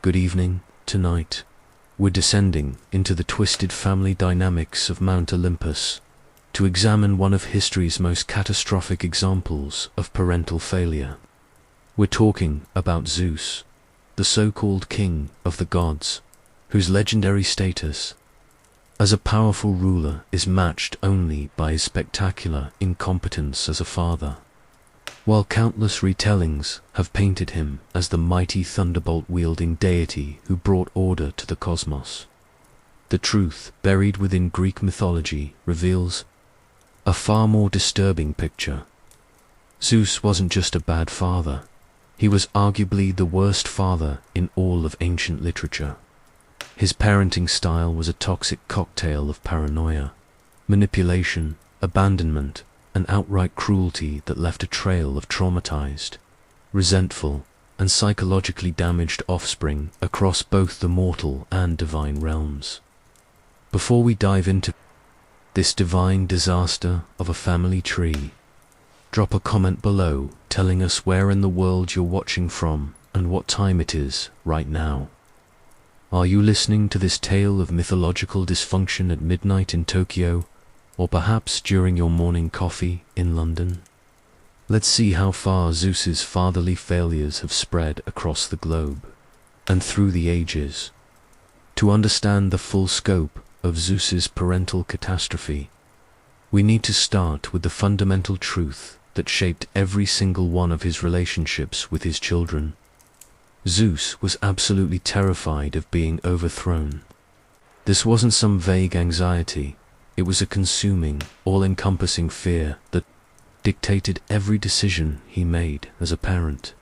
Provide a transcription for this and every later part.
Good evening. Tonight, we're descending into the twisted family dynamics of Mount Olympus to examine one of history's most catastrophic examples of parental failure. We're talking about Zeus, the so-called king of the gods, whose legendary status as a powerful ruler is matched only by his spectacular incompetence as a father. While countless retellings have painted him as the mighty thunderbolt-wielding deity who brought order to the cosmos, the truth buried within Greek mythology reveals a far more disturbing picture. Zeus wasn't just a bad father, he was arguably the worst father in all of ancient literature. His parenting style was a toxic cocktail of paranoia, manipulation, abandonment, and outright cruelty that left a trail of traumatized, resentful, and psychologically damaged offspring across both the mortal and divine realms. Before we dive into this divine disaster of a family tree, drop a comment below telling us where in the world you're watching from and what time it is right now. Are you listening to this tale of mythological dysfunction at midnight in Tokyo, or perhaps during your morning coffee in London? Let's see how far Zeus's fatherly failures have spread across the globe and through the ages. To understand the full scope of Zeus's parental catastrophe, we need to start with the fundamental truth that shaped every single one of his relationships with his children. Zeus was absolutely terrified of being overthrown. This wasn't some vague anxiety. It was a consuming, all-encompassing fear that dictated every decision he made as a parent.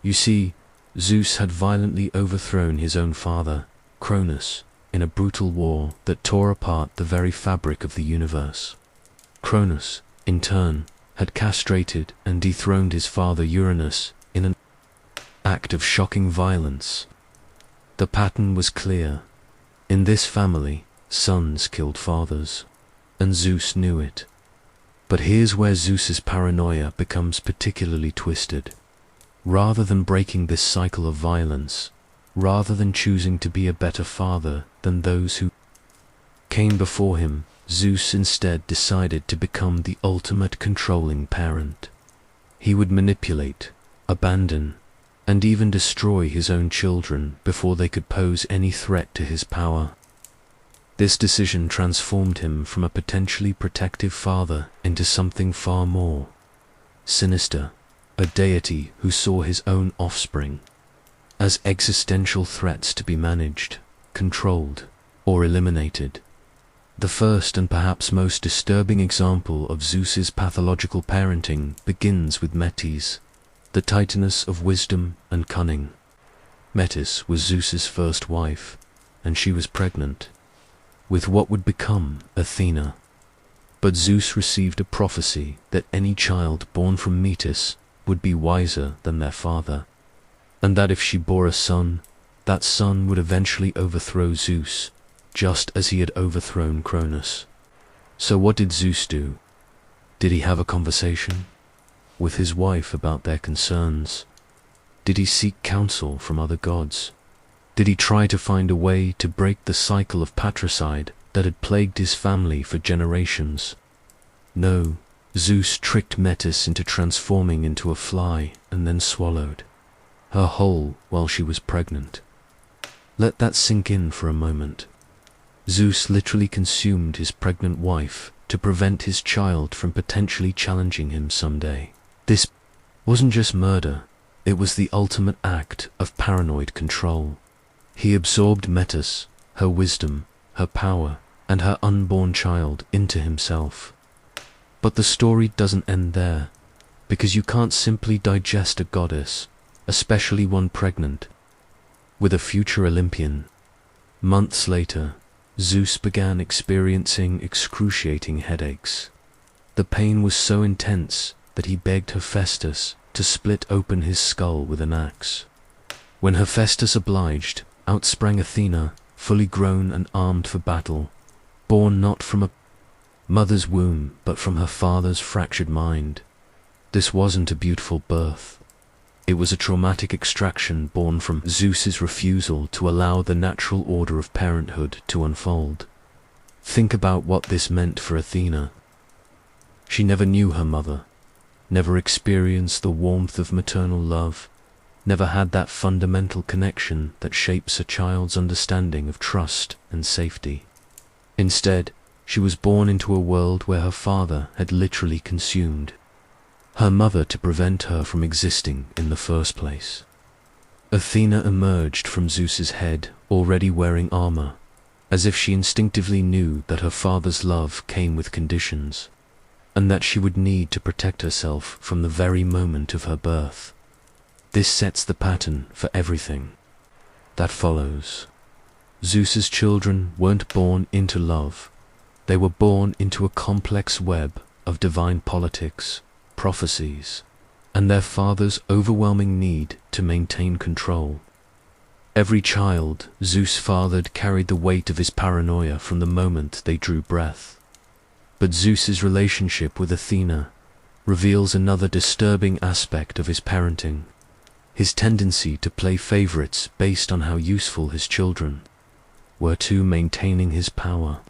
You see, Zeus had violently overthrown his own father, Cronus, in a brutal war that tore apart the very fabric of the universe. Cronus, in turn, had castrated and dethroned his father Uranus in an act of shocking violence. The pattern was clear. In this family, sons killed fathers, and Zeus knew it. But here's where Zeus's paranoia becomes particularly twisted. Rather than breaking this cycle of violence, rather than choosing to be a better father than those who came before him, Zeus instead decided to become the ultimate controlling parent. He would manipulate, abandon, and even destroy his own children before they could pose any threat to his power. This decision transformed him from a potentially protective father into something far more sinister, a deity who saw his own offspring as existential threats to be managed, controlled, or eliminated. The first and perhaps most disturbing example of Zeus's pathological parenting begins with Metis, the titaness of wisdom and cunning. Metis was Zeus's first wife, and she was pregnant with what would become Athena. But Zeus received a prophecy that any child born from Metis would be wiser than their father, and that if she bore a son, that son would eventually overthrow Zeus, just as he had overthrown Cronus. So what did Zeus do? Did he have a conversation with his wife about their concerns? Did he seek counsel from other gods? Did he try to find a way to break the cycle of patricide that had plagued his family for generations? No, Zeus tricked Metis into transforming into a fly and then swallowed her whole while she was pregnant. Let that sink in for a moment. Zeus literally consumed his pregnant wife to prevent his child from potentially challenging him someday. This wasn't just murder, it was the ultimate act of paranoid control. He absorbed Metis, her wisdom, her power, and her unborn child into himself. But the story doesn't end there, because you can't simply digest a goddess, especially one pregnant with a future Olympian. Months later, Zeus began experiencing excruciating headaches. The pain was so intense that he begged Hephaestus to split open his skull with an axe. When Hephaestus obliged, out sprang Athena, fully grown and armed for battle, born not from a mother's womb, but from her father's fractured mind. This wasn't a beautiful birth. It was a traumatic extraction born from Zeus's refusal to allow the natural order of parenthood to unfold. Think about what this meant for Athena. She never knew her mother, never experienced the warmth of maternal love, never had that fundamental connection that shapes a child's understanding of trust and safety. Instead, she was born into a world where her father had literally consumed her mother to prevent her from existing in the first place. Athena emerged from Zeus's head already wearing armor, as if she instinctively knew that her father's love came with conditions, and that she would need to protect herself from the very moment of her birth. This sets the pattern for everything that follows. Zeus's children weren't born into love. They were born into a complex web of divine politics, prophecies, and their father's overwhelming need to maintain control. Every child Zeus fathered carried the weight of his paranoia from the moment they drew breath. But Zeus's relationship with Athena reveals another disturbing aspect of his parenting: his tendency to play favorites based on how useful his children were to maintaining his power.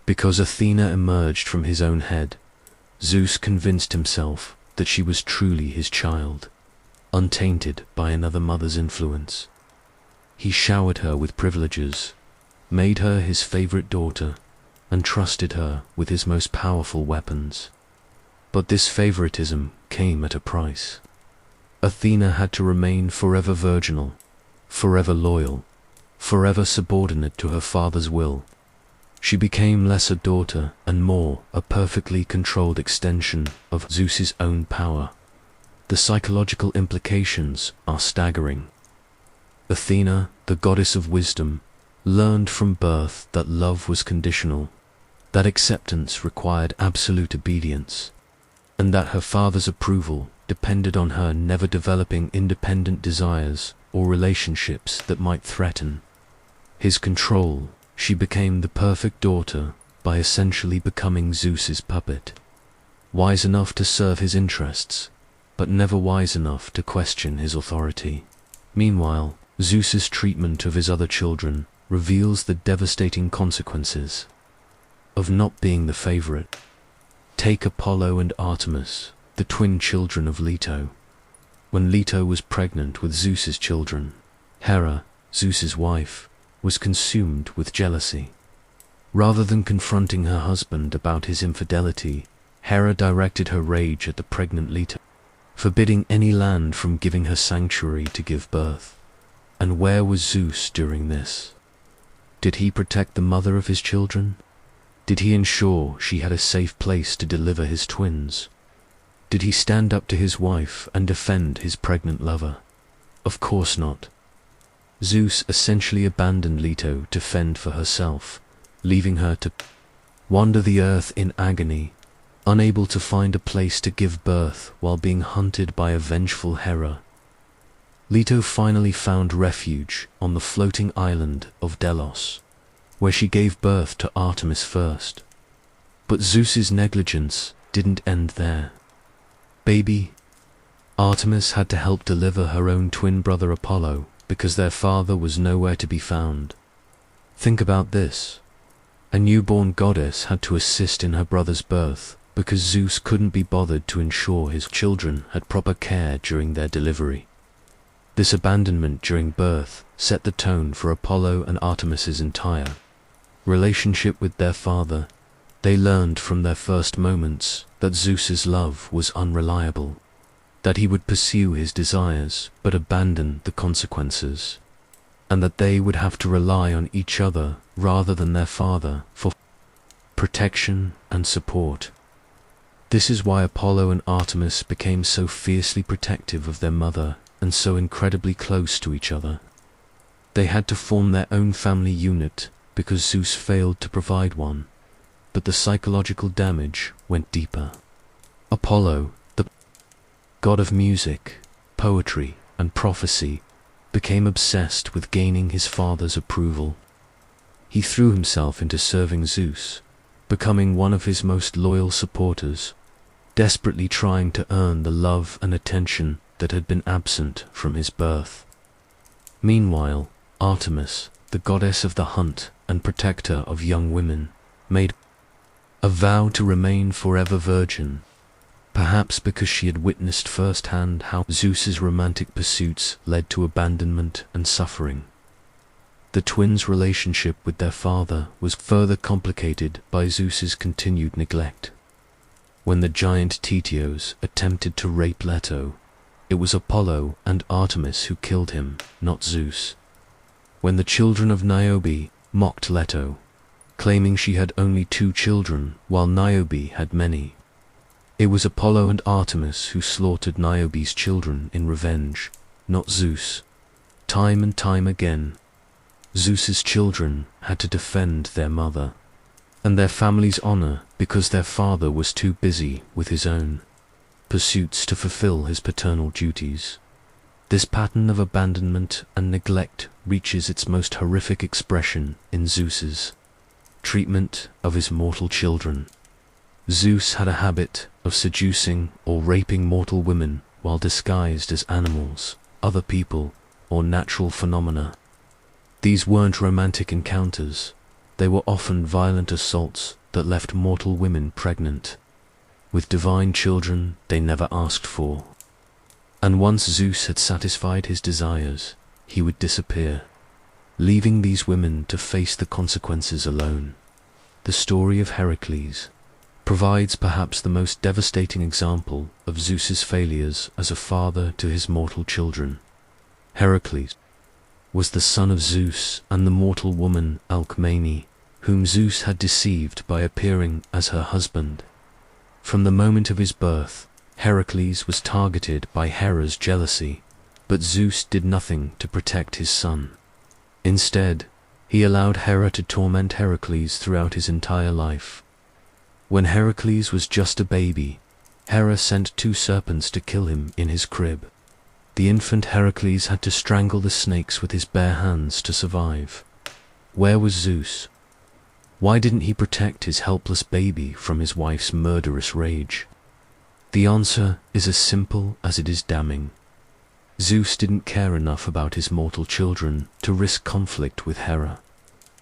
Because Athena emerged from his own head, Zeus convinced himself that she was truly his child, untainted by another mother's influence. He showered her with privileges, made her his favorite daughter, and trusted her with his most powerful weapons. But this favoritism came at a price. Athena had to remain forever virginal, forever loyal, forever subordinate to her father's will. She became less a daughter and more a perfectly controlled extension of Zeus's own power. The psychological implications are staggering. Athena, the goddess of wisdom, learned from birth that love was conditional, that acceptance required absolute obedience, and that her father's approval depended on her never developing independent desires or relationships that might threaten his control. She became the perfect daughter by essentially becoming Zeus's puppet, wise enough to serve his interests, but never wise enough to question his authority. Meanwhile, Zeus's treatment of his other children reveals the devastating consequences of not being the favorite. Take Apollo and Artemis, the twin children of Leto. When Leto was pregnant with Zeus's children, Hera, Zeus's wife, was consumed with jealousy. Rather than confronting her husband about his infidelity, Hera directed her rage at the pregnant Leto, forbidding any land from giving her sanctuary to give birth. And where was Zeus during this? Did he protect the mother of his children? Did he ensure she had a safe place to deliver his twins? Did he stand up to his wife and defend his pregnant lover? Of course not. Zeus essentially abandoned Leto to fend for herself, leaving her to wander the earth in agony, unable to find a place to give birth while being hunted by a vengeful Hera. Leto finally found refuge on the floating island of Delos, where she gave birth to Artemis first. But Zeus's negligence didn't end there. Baby Artemis had to help deliver her own twin brother Apollo, because their father was nowhere to be found. Think about this. A newborn goddess had to assist in her brother's birth because Zeus couldn't be bothered to ensure his children had proper care during their delivery. This abandonment during birth set the tone for Apollo and Artemis's entire relationship with their father. They learned from their first moments that Zeus's love was unreliable, that he would pursue his desires but abandon the consequences, and that they would have to rely on each other rather than their father for protection and support. This is why Apollo and Artemis became so fiercely protective of their mother and so incredibly close to each other. They had to form their own family unit because Zeus failed to provide one, but the psychological damage went deeper. Apollo, the god of music, poetry, and prophecy, became obsessed with gaining his father's approval. He threw himself into serving Zeus, becoming one of his most loyal supporters, desperately trying to earn the love and attention that had been absent from his birth. Meanwhile, Artemis, the goddess of the hunt and protector of young women, made a vow to remain forever virgin, perhaps because she had witnessed firsthand how Zeus's romantic pursuits led to abandonment and suffering. The twins' relationship with their father was further complicated by Zeus's continued neglect. When the giant Tityos attempted to rape Leto, it was Apollo and Artemis who killed him, not Zeus. When the children of Niobe mocked Leto, claiming she had only 2 children while Niobe had many, it was Apollo and Artemis who slaughtered Niobe's children in revenge, not Zeus. Time and time again, Zeus's children had to defend their mother and their family's honor because their father was too busy with his own pursuits to fulfill his paternal duties. This pattern of abandonment and neglect reaches its most horrific expression in Zeus's treatment of his mortal children. Zeus had a habit of seducing or raping mortal women while disguised as animals, other people, or natural phenomena. These weren't romantic encounters. They were often violent assaults that left mortal women pregnant with divine children they never asked for. And once Zeus had satisfied his desires, he would disappear, leaving these women to face the consequences alone. The story of Heracles provides perhaps the most devastating example of Zeus's failures as a father to his mortal children. Heracles was the son of Zeus and the mortal woman Alcmene, whom Zeus had deceived by appearing as her husband. From the moment of his birth, Heracles was targeted by Hera's jealousy, but Zeus did nothing to protect his son. Instead, he allowed Hera to torment Heracles throughout his entire life. When Heracles was just a baby, Hera sent 2 serpents to kill him in his crib. The infant Heracles had to strangle the snakes with his bare hands to survive. Where was Zeus? Why didn't he protect his helpless baby from his wife's murderous rage? The answer is as simple as it is damning. Zeus didn't care enough about his mortal children to risk conflict with Hera.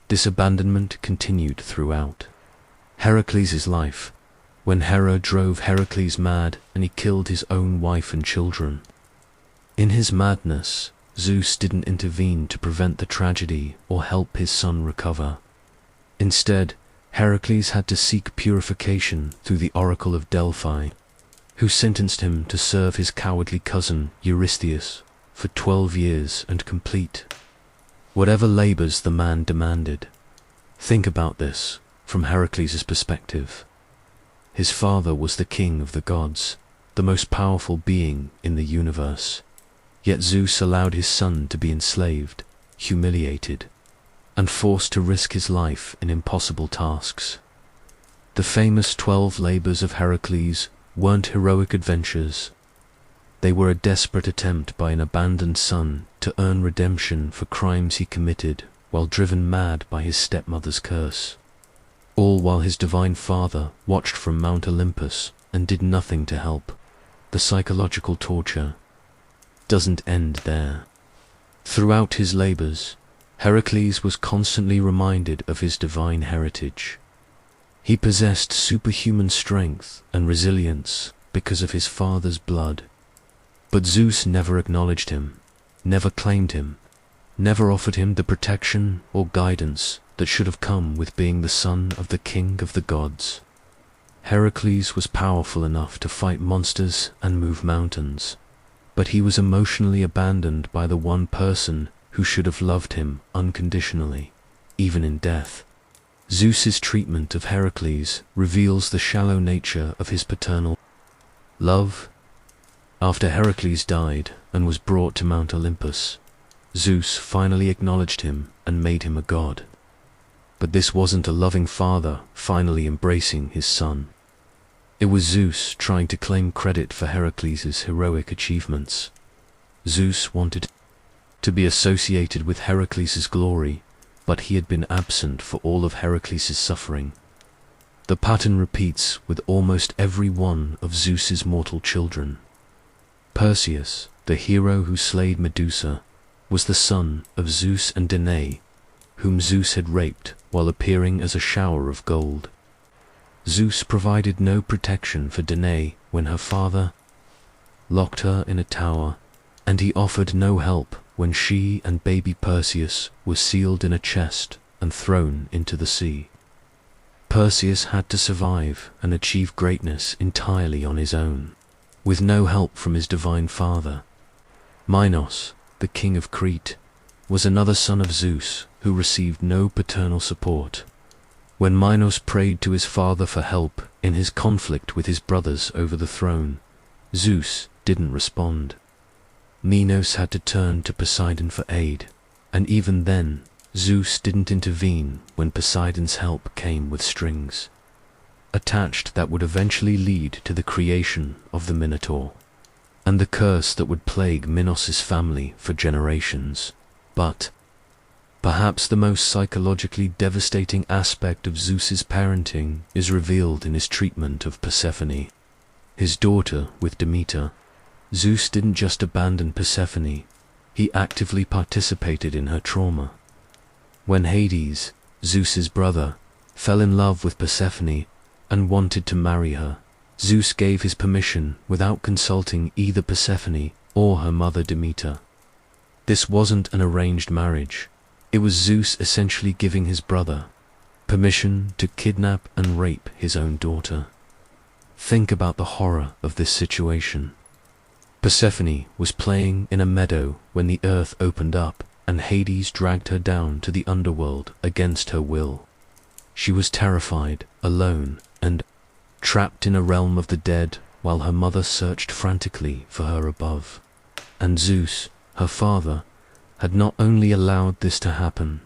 This abandonment continued throughout Heracles' life, when Hera drove Heracles mad and he killed his own wife and children. In his madness, Zeus didn't intervene to prevent the tragedy or help his son recover. Instead, Heracles had to seek purification through the Oracle of Delphi, who sentenced him to serve his cowardly cousin Eurystheus for 12 years and complete whatever labors the man demanded. Think about this from Heracles' perspective. His father was the king of the gods, the most powerful being in the universe. Yet Zeus allowed his son to be enslaved, humiliated, and forced to risk his life in impossible tasks. The famous 12 labors of Heracles weren't heroic adventures. They were a desperate attempt by an abandoned son to earn redemption for crimes he committed while driven mad by his stepmother's curse. All while his divine father watched from Mount Olympus and did nothing to help. The psychological torture doesn't end there. Throughout his labors, Heracles was constantly reminded of his divine heritage. He possessed superhuman strength and resilience because of his father's blood. But Zeus never acknowledged him, never claimed him, never offered him the protection or guidance that should have come with being the son of the king of the gods. Heracles was powerful enough to fight monsters and move mountains, but he was emotionally abandoned by the one person who should have loved him unconditionally, even in death. Zeus's treatment of Heracles reveals the shallow nature of his paternal love. After Heracles died and was brought to Mount Olympus, Zeus finally acknowledged him and made him a god. But this wasn't a loving father finally embracing his son. It was Zeus trying to claim credit for Heracles' heroic achievements. Zeus wanted to be associated with Heracles' glory, but he had been absent for all of Heracles' suffering. The pattern repeats with almost every one of Zeus's mortal children. Perseus, the hero who slayed Medusa, was the son of Zeus and Danae, whom Zeus had raped while appearing as a shower of gold. Zeus provided no protection for Danae when her father locked her in a tower, and he offered no help when she and baby Perseus were sealed in a chest and thrown into the sea. Perseus had to survive and achieve greatness entirely on his own, with no help from his divine father. Minos, the king of Crete, was another son of Zeus who received no paternal support. When Minos prayed to his father for help in his conflict with his brothers over the throne, Zeus didn't respond. Minos had to turn to Poseidon for aid, and even then, Zeus didn't intervene when Poseidon's help came with strings attached that would eventually lead to the creation of the Minotaur, and the curse that would plague Minos' family for generations. But perhaps the most psychologically devastating aspect of Zeus's parenting is revealed in his treatment of Persephone, his daughter with Demeter. Zeus didn't just abandon Persephone, he actively participated in her trauma. When Hades, Zeus's brother, fell in love with Persephone and wanted to marry her, Zeus gave his permission without consulting either Persephone or her mother Demeter. This wasn't an arranged marriage. It was Zeus essentially giving his brother permission to kidnap and rape his own daughter. Think about the horror of this situation. Persephone was playing in a meadow when the earth opened up and Hades dragged her down to the underworld against her will. She was terrified, alone, and trapped in a realm of the dead while her mother searched frantically for her above. And Zeus, her father, had not only allowed this to happen,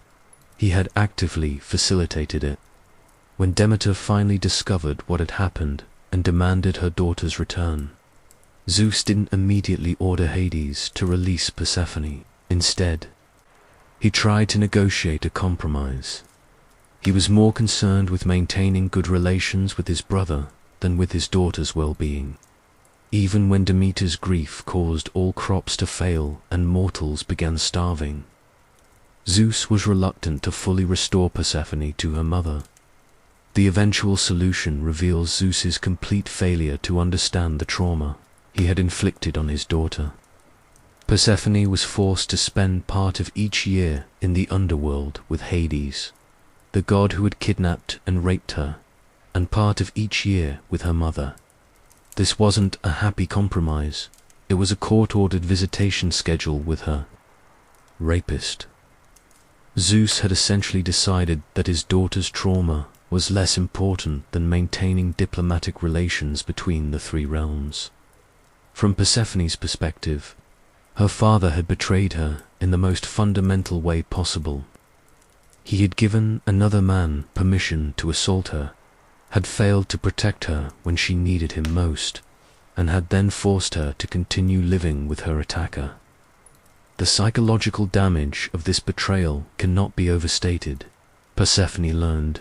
he had actively facilitated it. When Demeter finally discovered what had happened and demanded her daughter's return, Zeus didn't immediately order Hades to release Persephone. Instead, he tried to negotiate a compromise. He was more concerned with maintaining good relations with his brother than with his daughter's well-being. Even when Demeter's grief caused all crops to fail and mortals began starving, Zeus was reluctant to fully restore Persephone to her mother. The eventual solution reveals Zeus's complete failure to understand the trauma he had inflicted on his daughter. Persephone was forced to spend part of each year in the underworld with Hades, the god who had kidnapped and raped her, and part of each year with her mother. This wasn't a happy compromise. It was a court-ordered visitation schedule with her rapist. Zeus had essentially decided that his daughter's trauma was less important than maintaining diplomatic relations between the three realms. From Persephone's perspective, her father had betrayed her in the most fundamental way possible. He had given another man permission to assault her, had failed to protect her when she needed him most, and had then forced her to continue living with her attacker. The psychological damage of this betrayal cannot be overstated. Persephone learned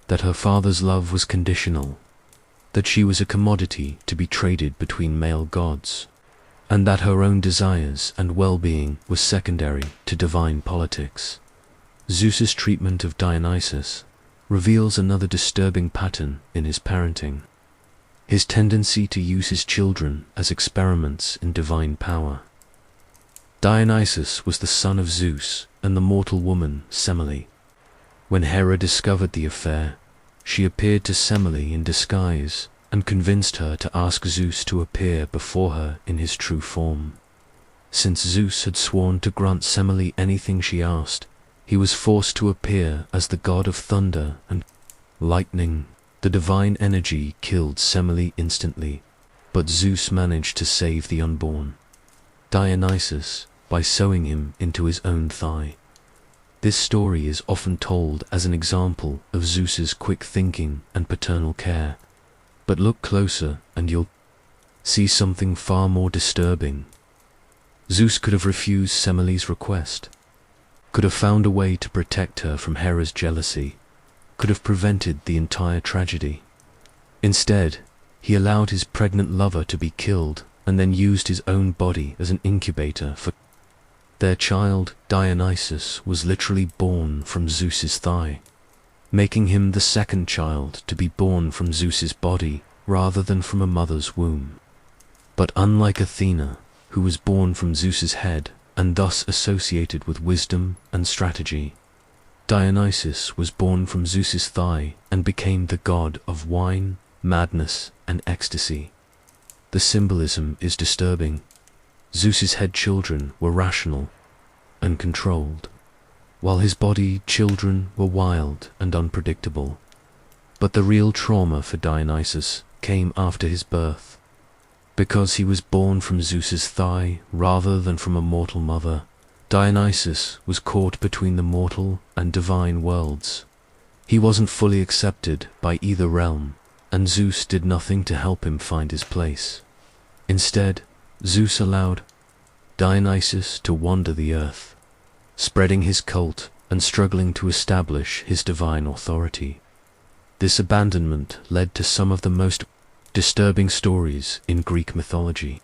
that her father's love was conditional, that she was a commodity to be traded between male gods, and that her own desires and well-being was secondary to divine politics. Zeus's treatment of Dionysus reveals another disturbing pattern in his parenting: his tendency to use his children as experiments in divine power. Dionysus was the son of Zeus and the mortal woman Semele. When Hera discovered the affair, she appeared to Semele in disguise and convinced her to ask Zeus to appear before her in his true form. Since Zeus had sworn to grant Semele anything she asked, he was forced to appear as the god of thunder and lightning. The divine energy killed Semele instantly, but Zeus managed to save the unborn Dionysus by sewing him into his own thigh. This story is often told as an example of Zeus's quick thinking and paternal care, but look closer and you'll see something far more disturbing. Zeus could have refused Semele's request, could have found a way to protect her from Hera's jealousy, could have prevented the entire tragedy. Instead, he allowed his pregnant lover to be killed and then used his own body as an incubator for their child. Dionysus was literally born from Zeus's thigh, making him the second child to be born from Zeus's body rather than from a mother's womb. But unlike Athena, who was born from Zeus's head and thus associated with wisdom and strategy, Dionysus was born from Zeus's thigh and became the god of wine, madness, and ecstasy. The symbolism is disturbing. Zeus's head children were rational and controlled, while his body children were wild and unpredictable. But the real trauma for Dionysus came after his birth. Because he was born from Zeus's thigh rather than from a mortal mother, Dionysus was caught between the mortal and divine worlds. He wasn't fully accepted by either realm, and Zeus did nothing to help him find his place. Instead, Zeus allowed Dionysus to wander the earth, spreading his cult and struggling to establish his divine authority. This abandonment led to some of the most disturbing stories in Greek mythology.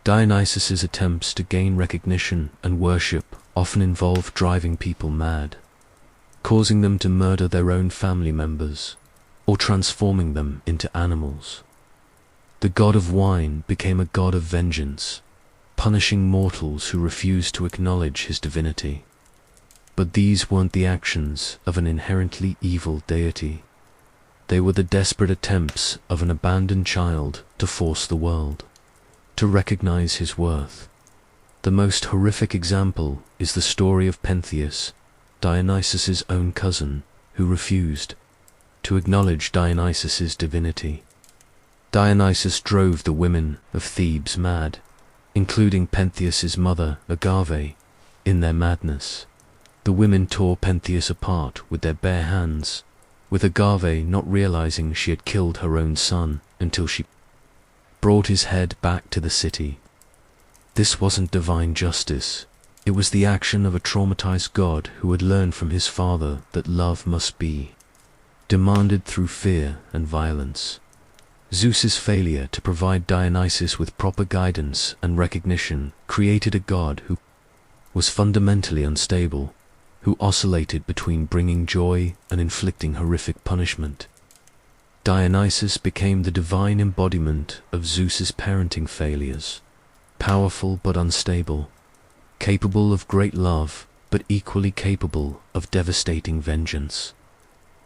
Dionysus's attempts to gain recognition and worship often involved driving people mad, causing them to murder their own family members, or transforming them into animals. The god of wine became a god of vengeance, punishing mortals who refused to acknowledge his divinity. But these weren't the actions of an inherently evil deity. They were the desperate attempts of an abandoned child to force the world to recognize his worth. The most horrific example is the story of Pentheus, Dionysus's own cousin, who refused to acknowledge Dionysus's divinity. Dionysus drove the women of Thebes mad, including Pentheus's mother, Agave. In their madness, the women tore Pentheus apart with their bare hands, with Agave not realizing she had killed her own son until she brought his head back to the city. This wasn't divine justice. It was the action of a traumatized god who had learned from his father that love must be demanded through fear and violence. Zeus's failure to provide Dionysus with proper guidance and recognition created a god who was fundamentally unstable, who oscillated between bringing joy and inflicting horrific punishment. Dionysus became the divine embodiment of Zeus's parenting failures, powerful but unstable, capable of great love but equally capable of devastating vengeance.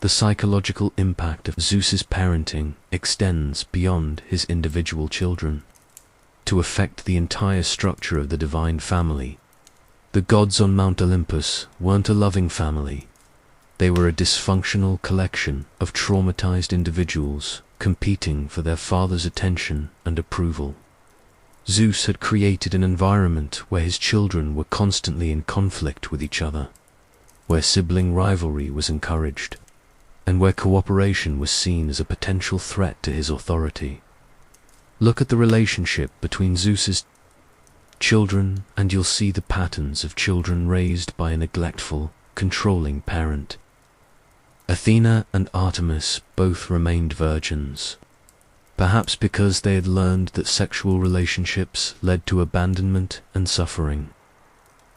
The psychological impact of Zeus's parenting extends beyond his individual children to affect the entire structure of the divine family. The gods on Mount Olympus weren't a loving family. They were a dysfunctional collection of traumatized individuals competing for their father's attention and approval. Zeus had created an environment where his children were constantly in conflict with each other, where sibling rivalry was encouraged, and where cooperation was seen as a potential threat to his authority. Look at the relationship between Zeus's children, and you'll see the patterns of children raised by a neglectful, controlling parent. Athena and Artemis both remained virgins, perhaps because they had learned that sexual relationships led to abandonment and suffering.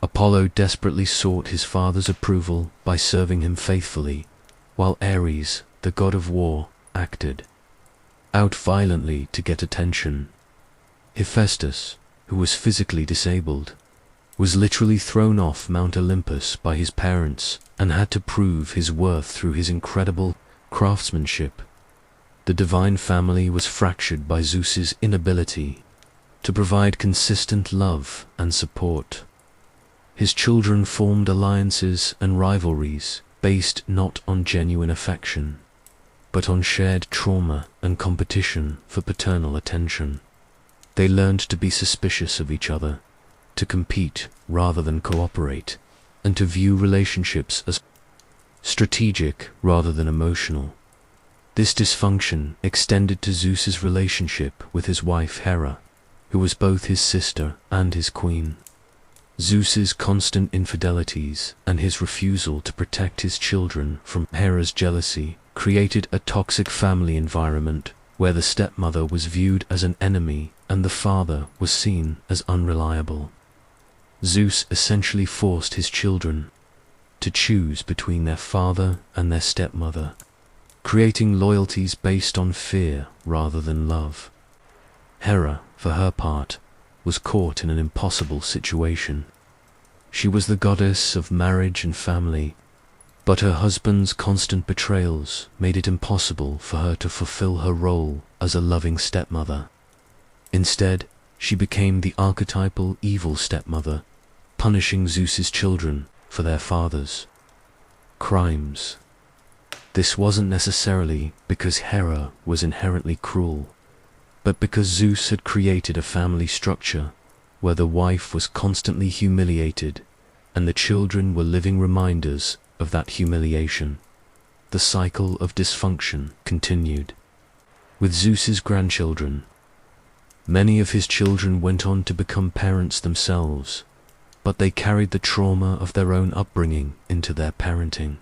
Apollo desperately sought his father's approval by serving him faithfully, while Ares, the god of war, acted out violently to get attention. Hephaestus, who was physically disabled, was literally thrown off Mount Olympus by his parents and had to prove his worth through his incredible craftsmanship. The divine family was fractured by Zeus's inability to provide consistent love and support. His children formed alliances and rivalries based not on genuine affection, but on shared trauma and competition for paternal attention. They learned to be suspicious of each other, to compete rather than cooperate, and to view relationships as strategic rather than emotional. This dysfunction extended to Zeus's relationship with his wife Hera, who was both his sister and his queen. Zeus's constant infidelities and his refusal to protect his children from Hera's jealousy created a toxic family environment where the stepmother was viewed as an enemy and the father was seen as unreliable. Zeus essentially forced his children to choose between their father and their stepmother, creating loyalties based on fear rather than love. Hera, for her part, was caught in an impossible situation. She was the goddess of marriage and family, but her husband's constant betrayals made it impossible for her to fulfill her role as a loving stepmother. Instead, she became the archetypal evil stepmother, punishing Zeus's children for their father's crimes. This wasn't necessarily because Hera was inherently cruel, but because Zeus had created a family structure where the wife was constantly humiliated and the children were living reminders of that humiliation. The cycle of dysfunction continued. With Zeus's grandchildren, many of his children went on to become parents themselves, but they carried the trauma of their own upbringing into their parenting.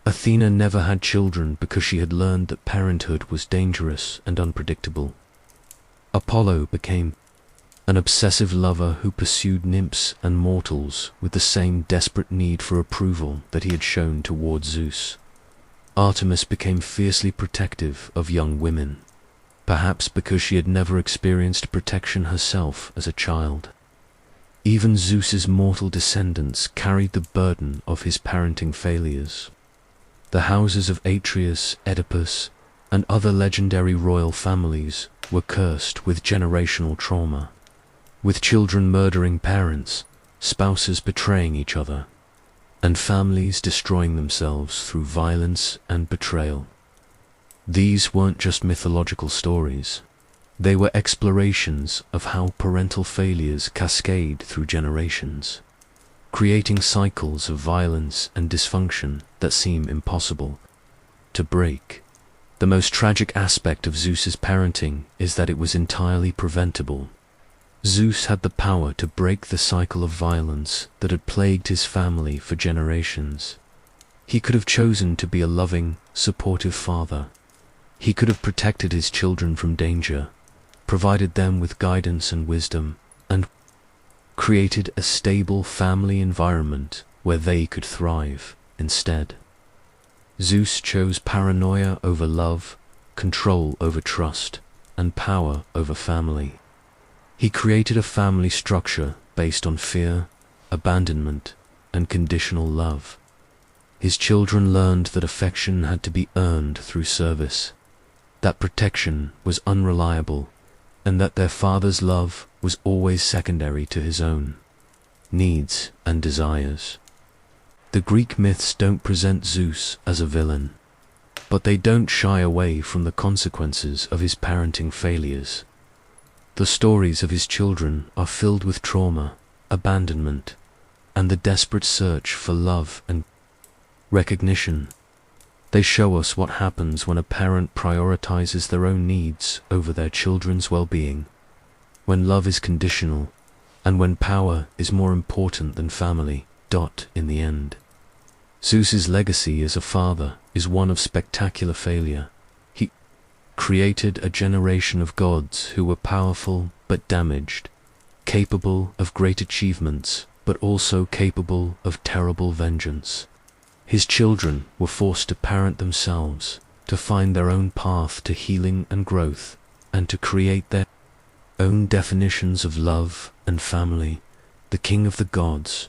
Athena never had children because she had learned that parenthood was dangerous and unpredictable. Apollo became an obsessive lover who pursued nymphs and mortals with the same desperate need for approval that he had shown toward Zeus. Artemis became fiercely protective of young women, perhaps because she had never experienced protection herself as a child. Even Zeus's mortal descendants carried the burden of his parenting failures. The houses of Atreus, Oedipus, and other legendary royal families were cursed with generational trauma, with children murdering parents, spouses betraying each other, and families destroying themselves through violence and betrayal. These weren't just mythological stories. They were explorations of how parental failures cascade through generations, creating cycles of violence and dysfunction that seem impossible to break. The most tragic aspect of Zeus's parenting is that it was entirely preventable. Zeus had the power to break the cycle of violence that had plagued his family for generations. He could have chosen to be a loving, supportive father. He could have protected his children from danger, provided them with guidance and wisdom, and created a stable family environment where they could thrive. Instead, Zeus chose paranoia over love, control over trust, and power over family. He created a family structure based on fear, abandonment, and conditional love. His children learned that affection had to be earned through service, that protection was unreliable, and that their father's love was always secondary to his own needs and desires. The Greek myths don't present Zeus as a villain, but they don't shy away from the consequences of his parenting failures. The stories of his children are filled with trauma, abandonment, and the desperate search for love and recognition. They show us what happens when a parent prioritizes their own needs over their children's well-being, when love is conditional, and when power is more important than family. In the end, Zeus's legacy as a father is one of spectacular failure. He created a generation of gods who were powerful but damaged, capable of great achievements but also capable of terrible vengeance. His children were forced to parent themselves, to find their own path to healing and growth, and to create their own definitions of love and family. The king of the gods,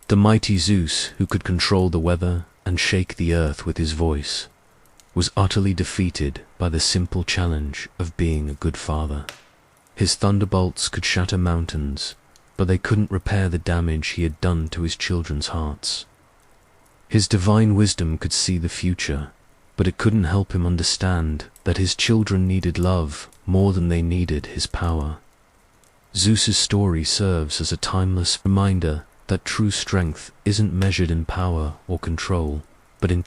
the mighty Zeus who could control the weather and shake the earth with his voice, was utterly defeated by the simple challenge of being a good father. His thunderbolts could shatter mountains, but they couldn't repair the damage he had done to his children's hearts. His divine wisdom could see the future, but it couldn't help him understand that his children needed love more than they needed his power. Zeus's story serves as a timeless reminder that true strength isn't measured in power or control, but in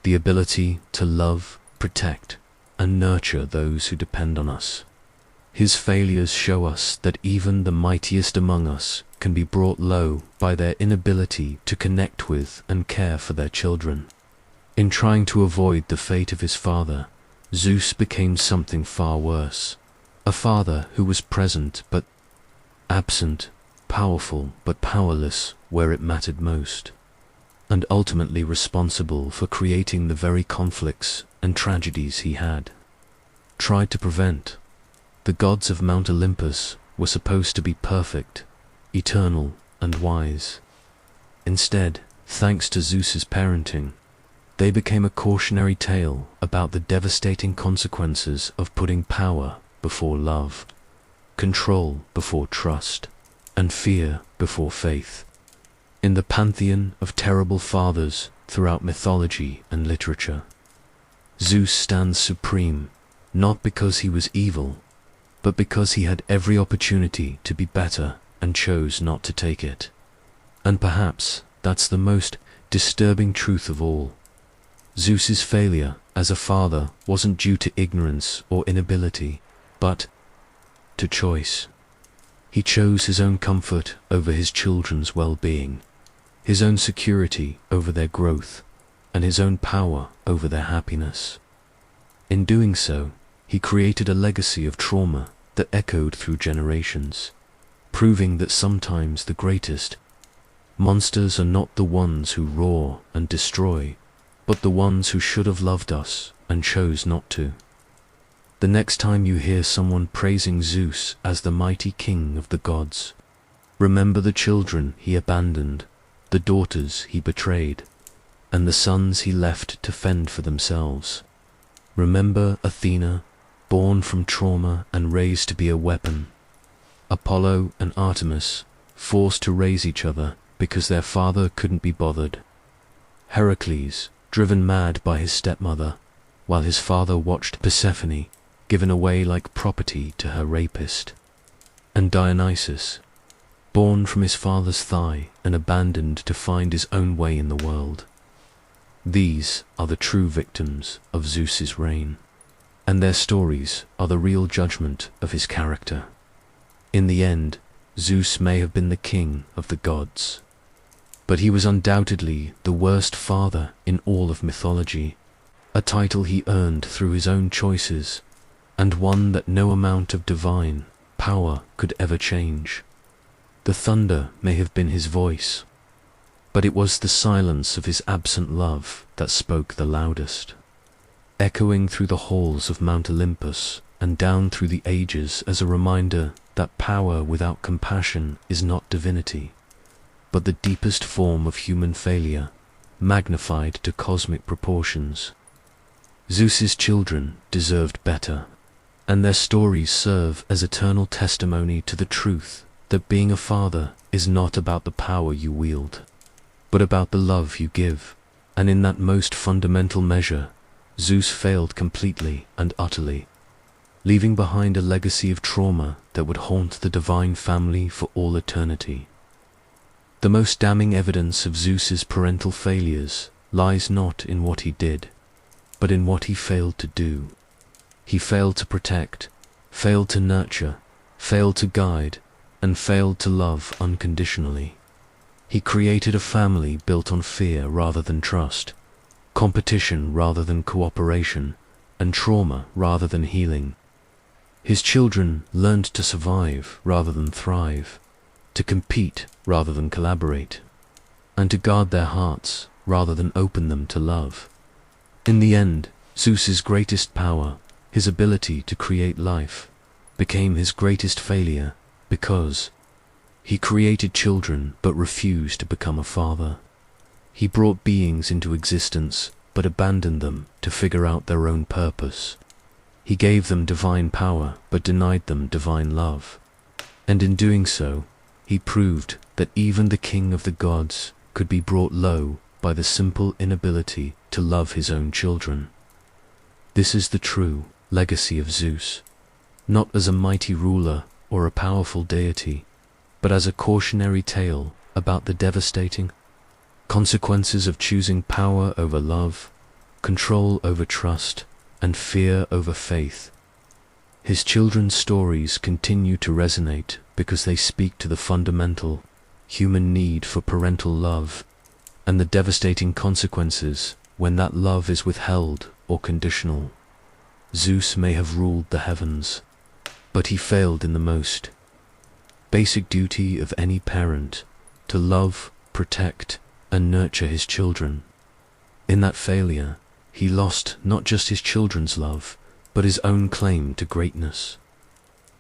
the ability to love, protect, and nurture those who depend on us. His failures show us that even the mightiest among us can be brought low by their inability to connect with and care for their children. In trying to avoid the fate of his father, Zeus became something far worse, A father who was present but absent, powerful but powerless where it mattered most, and ultimately responsible for creating the very conflicts and tragedies he had tried to prevent. The gods of Mount Olympus were supposed to be perfect, eternal, and wise. Instead, thanks to Zeus's parenting, they became a cautionary tale about the devastating consequences of putting power before love, control before trust, and fear before faith. In the pantheon of terrible fathers throughout mythology and literature, Zeus stands supreme, not because he was evil, but because he had every opportunity to be better and chose not to take it. And perhaps that's the most disturbing truth of all. Zeus's failure as a father wasn't due to ignorance or inability, but to choice. He chose his own comfort over his children's well-being, his own security over their growth, and his own power over their happiness. In doing so, he created a legacy of trauma that echoed through generations, proving that sometimes the greatest monsters are not the ones who roar and destroy, but the ones who should have loved us and chose not to. The next time you hear someone praising Zeus as the mighty king of the gods, remember the children he abandoned, the daughters he betrayed, and the sons he left to fend for themselves. Remember Athena, born from trauma and raised to be a weapon. Apollo and Artemis, forced to raise each other because their father couldn't be bothered. Heracles, driven mad by his stepmother, while his father watched Persephone given away like property to her rapist. And Dionysus, born from his father's thigh and abandoned to find his own way in the world. These are the true victims of Zeus's reign, and their stories are the real judgment of his character. In the end, Zeus may have been the king of the gods, but he was undoubtedly the worst father in all of mythology, a title he earned through his own choices, and one that no amount of divine power could ever change. The thunder may have been his voice, but it was the silence of his absent love that spoke the loudest, echoing through the halls of Mount Olympus and down through the ages as a reminder that power without compassion is not divinity, but the deepest form of human failure, magnified to cosmic proportions. Zeus's children deserved better, and their stories serve as eternal testimony to the truth that being a father is not about the power you wield, but about the love you give. And in that most fundamental measure, Zeus failed completely and utterly, leaving behind a legacy of trauma that would haunt the divine family for all eternity. The most damning evidence of Zeus's parental failures lies not in what he did, but in what he failed to do. He failed to protect, failed to nurture, failed to guide, and failed to love unconditionally. He created a family built on fear rather than trust, competition rather than cooperation, and trauma rather than healing. His children learned to survive rather than thrive, to compete rather than collaborate, and to guard their hearts rather than open them to love. In the end, Zeus's greatest power, his ability to create life, became his greatest failure because he created children but refused to become a father. He brought beings into existence but abandoned them to figure out their own purpose. He gave them divine power but denied them divine love. And in doing so, he proved that even the king of the gods could be brought low by the simple inability to love his own children. This is the true legacy of Zeus, not as a mighty ruler or a powerful deity, but as a cautionary tale about the devastating consequences of choosing power over love, control over trust, and fear over faith. His children's stories continue to resonate because they speak to the fundamental human need for parental love and the devastating consequences when that love is withheld or conditional. Zeus may have ruled the heavens, But he failed in the most basic duty of any parent, to love, protect, and nurture his children. In that failure, he lost not just his children's love, but his own claim to greatness.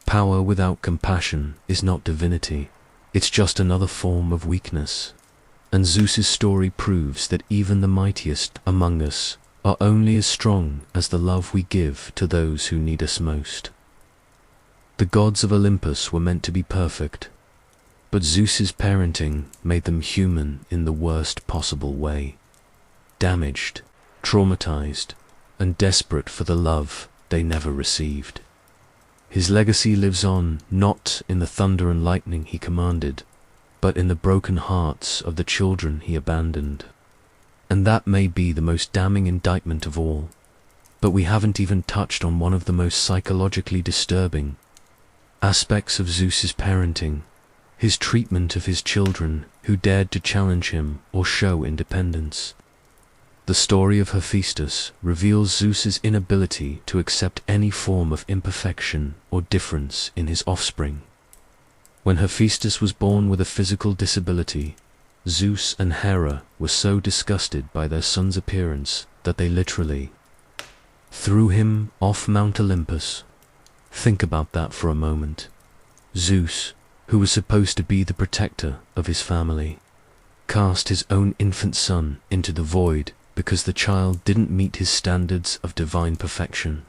Power without compassion is not divinity, it's just another form of weakness. And Zeus's story proves that even the mightiest among us are only as strong as the love we give to those who need us most. The gods of Olympus were meant to be perfect, but Zeus's parenting made them human in the worst possible way. Damaged, traumatized, and desperate for the love they never received. His legacy lives on not in the thunder and lightning he commanded, but in the broken hearts of the children he abandoned. And that may be the most damning indictment of all, but we haven't even touched on one of the most psychologically disturbing aspects of Zeus's parenting, his treatment of his children who dared to challenge him or show independence. The story of Hephaestus reveals Zeus's inability to accept any form of imperfection or difference in his offspring. When Hephaestus was born with a physical disability, Zeus and Hera were so disgusted by their son's appearance that they literally threw him off Mount Olympus. Think about that for a moment. Zeus, who was supposed to be the protector of his family, cast his own infant son into the void because the child didn't meet his standards of divine perfection.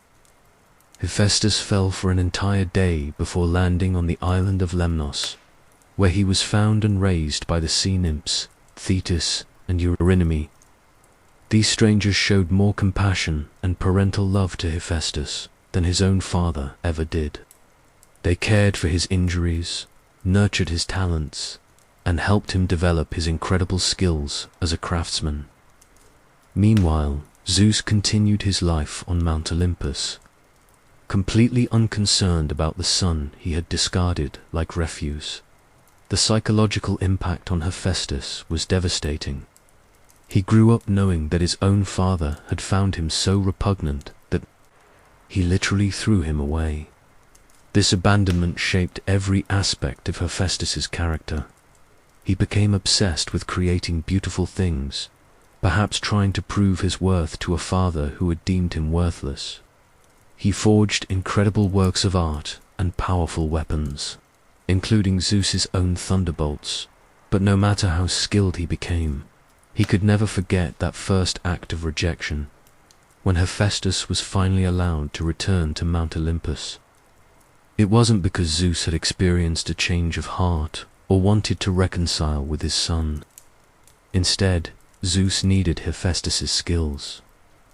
Hephaestus fell for an entire day before landing on the island of Lemnos, where he was found and raised by the sea nymphs Thetis and Eurynome. These strangers showed more compassion and parental love to Hephaestus than his own father ever did. They cared for his injuries, nurtured his talents, and helped him develop his incredible skills as a craftsman. Meanwhile, Zeus continued his life on Mount Olympus, completely unconcerned about the son he had discarded like refuse. The psychological impact on Hephaestus was devastating. He grew up knowing that his own father had found him so repugnant that he literally threw him away. This abandonment shaped every aspect of Hephaestus's character. He became obsessed with creating beautiful things, perhaps trying to prove his worth to a father who had deemed him worthless. He forged incredible works of art and powerful weapons, including Zeus's own thunderbolts, but no matter how skilled he became, he could never forget that first act of rejection, when Hephaestus was finally allowed to return to Mount Olympus. It wasn't because Zeus had experienced a change of heart or wanted to reconcile with his son. Instead, Zeus needed Hephaestus's skills.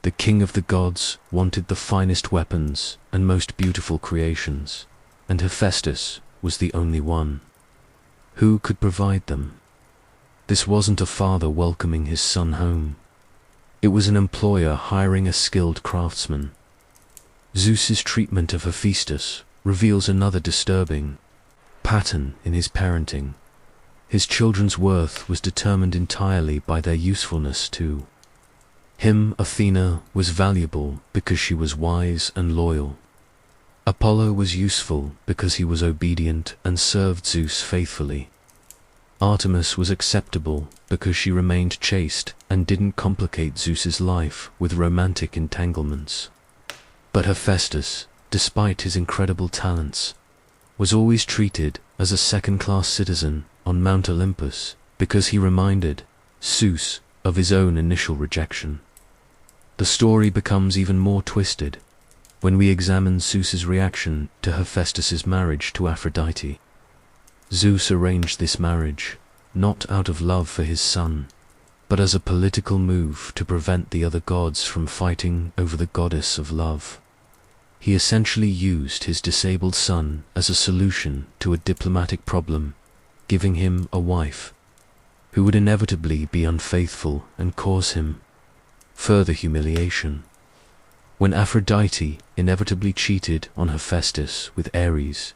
The king of the gods wanted the finest weapons and most beautiful creations, and Hephaestus was the only one who could provide them. This wasn't a father welcoming his son home. It was an employer hiring a skilled craftsman. Zeus's treatment of Hephaestus reveals another disturbing pattern in his parenting. His children's worth was determined entirely by their usefulness to him. Athena was valuable because she was wise and loyal. Apollo was useful because he was obedient and served Zeus faithfully. Artemis was acceptable because she remained chaste and didn't complicate Zeus's life with romantic entanglements. But Hephaestus, despite his incredible talents, was always treated as a second-class citizen on Mount Olympus because he reminded Zeus of his own initial rejection. The story becomes even more twisted when we examine Zeus's reaction to Hephaestus's marriage to Aphrodite. Zeus arranged this marriage not out of love for his son, but as a political move to prevent the other gods from fighting over the goddess of love. He essentially used his disabled son as a solution to a diplomatic problem, giving him a wife who would inevitably be unfaithful and cause him further humiliation. When Aphrodite inevitably cheated on Hephaestus with Ares,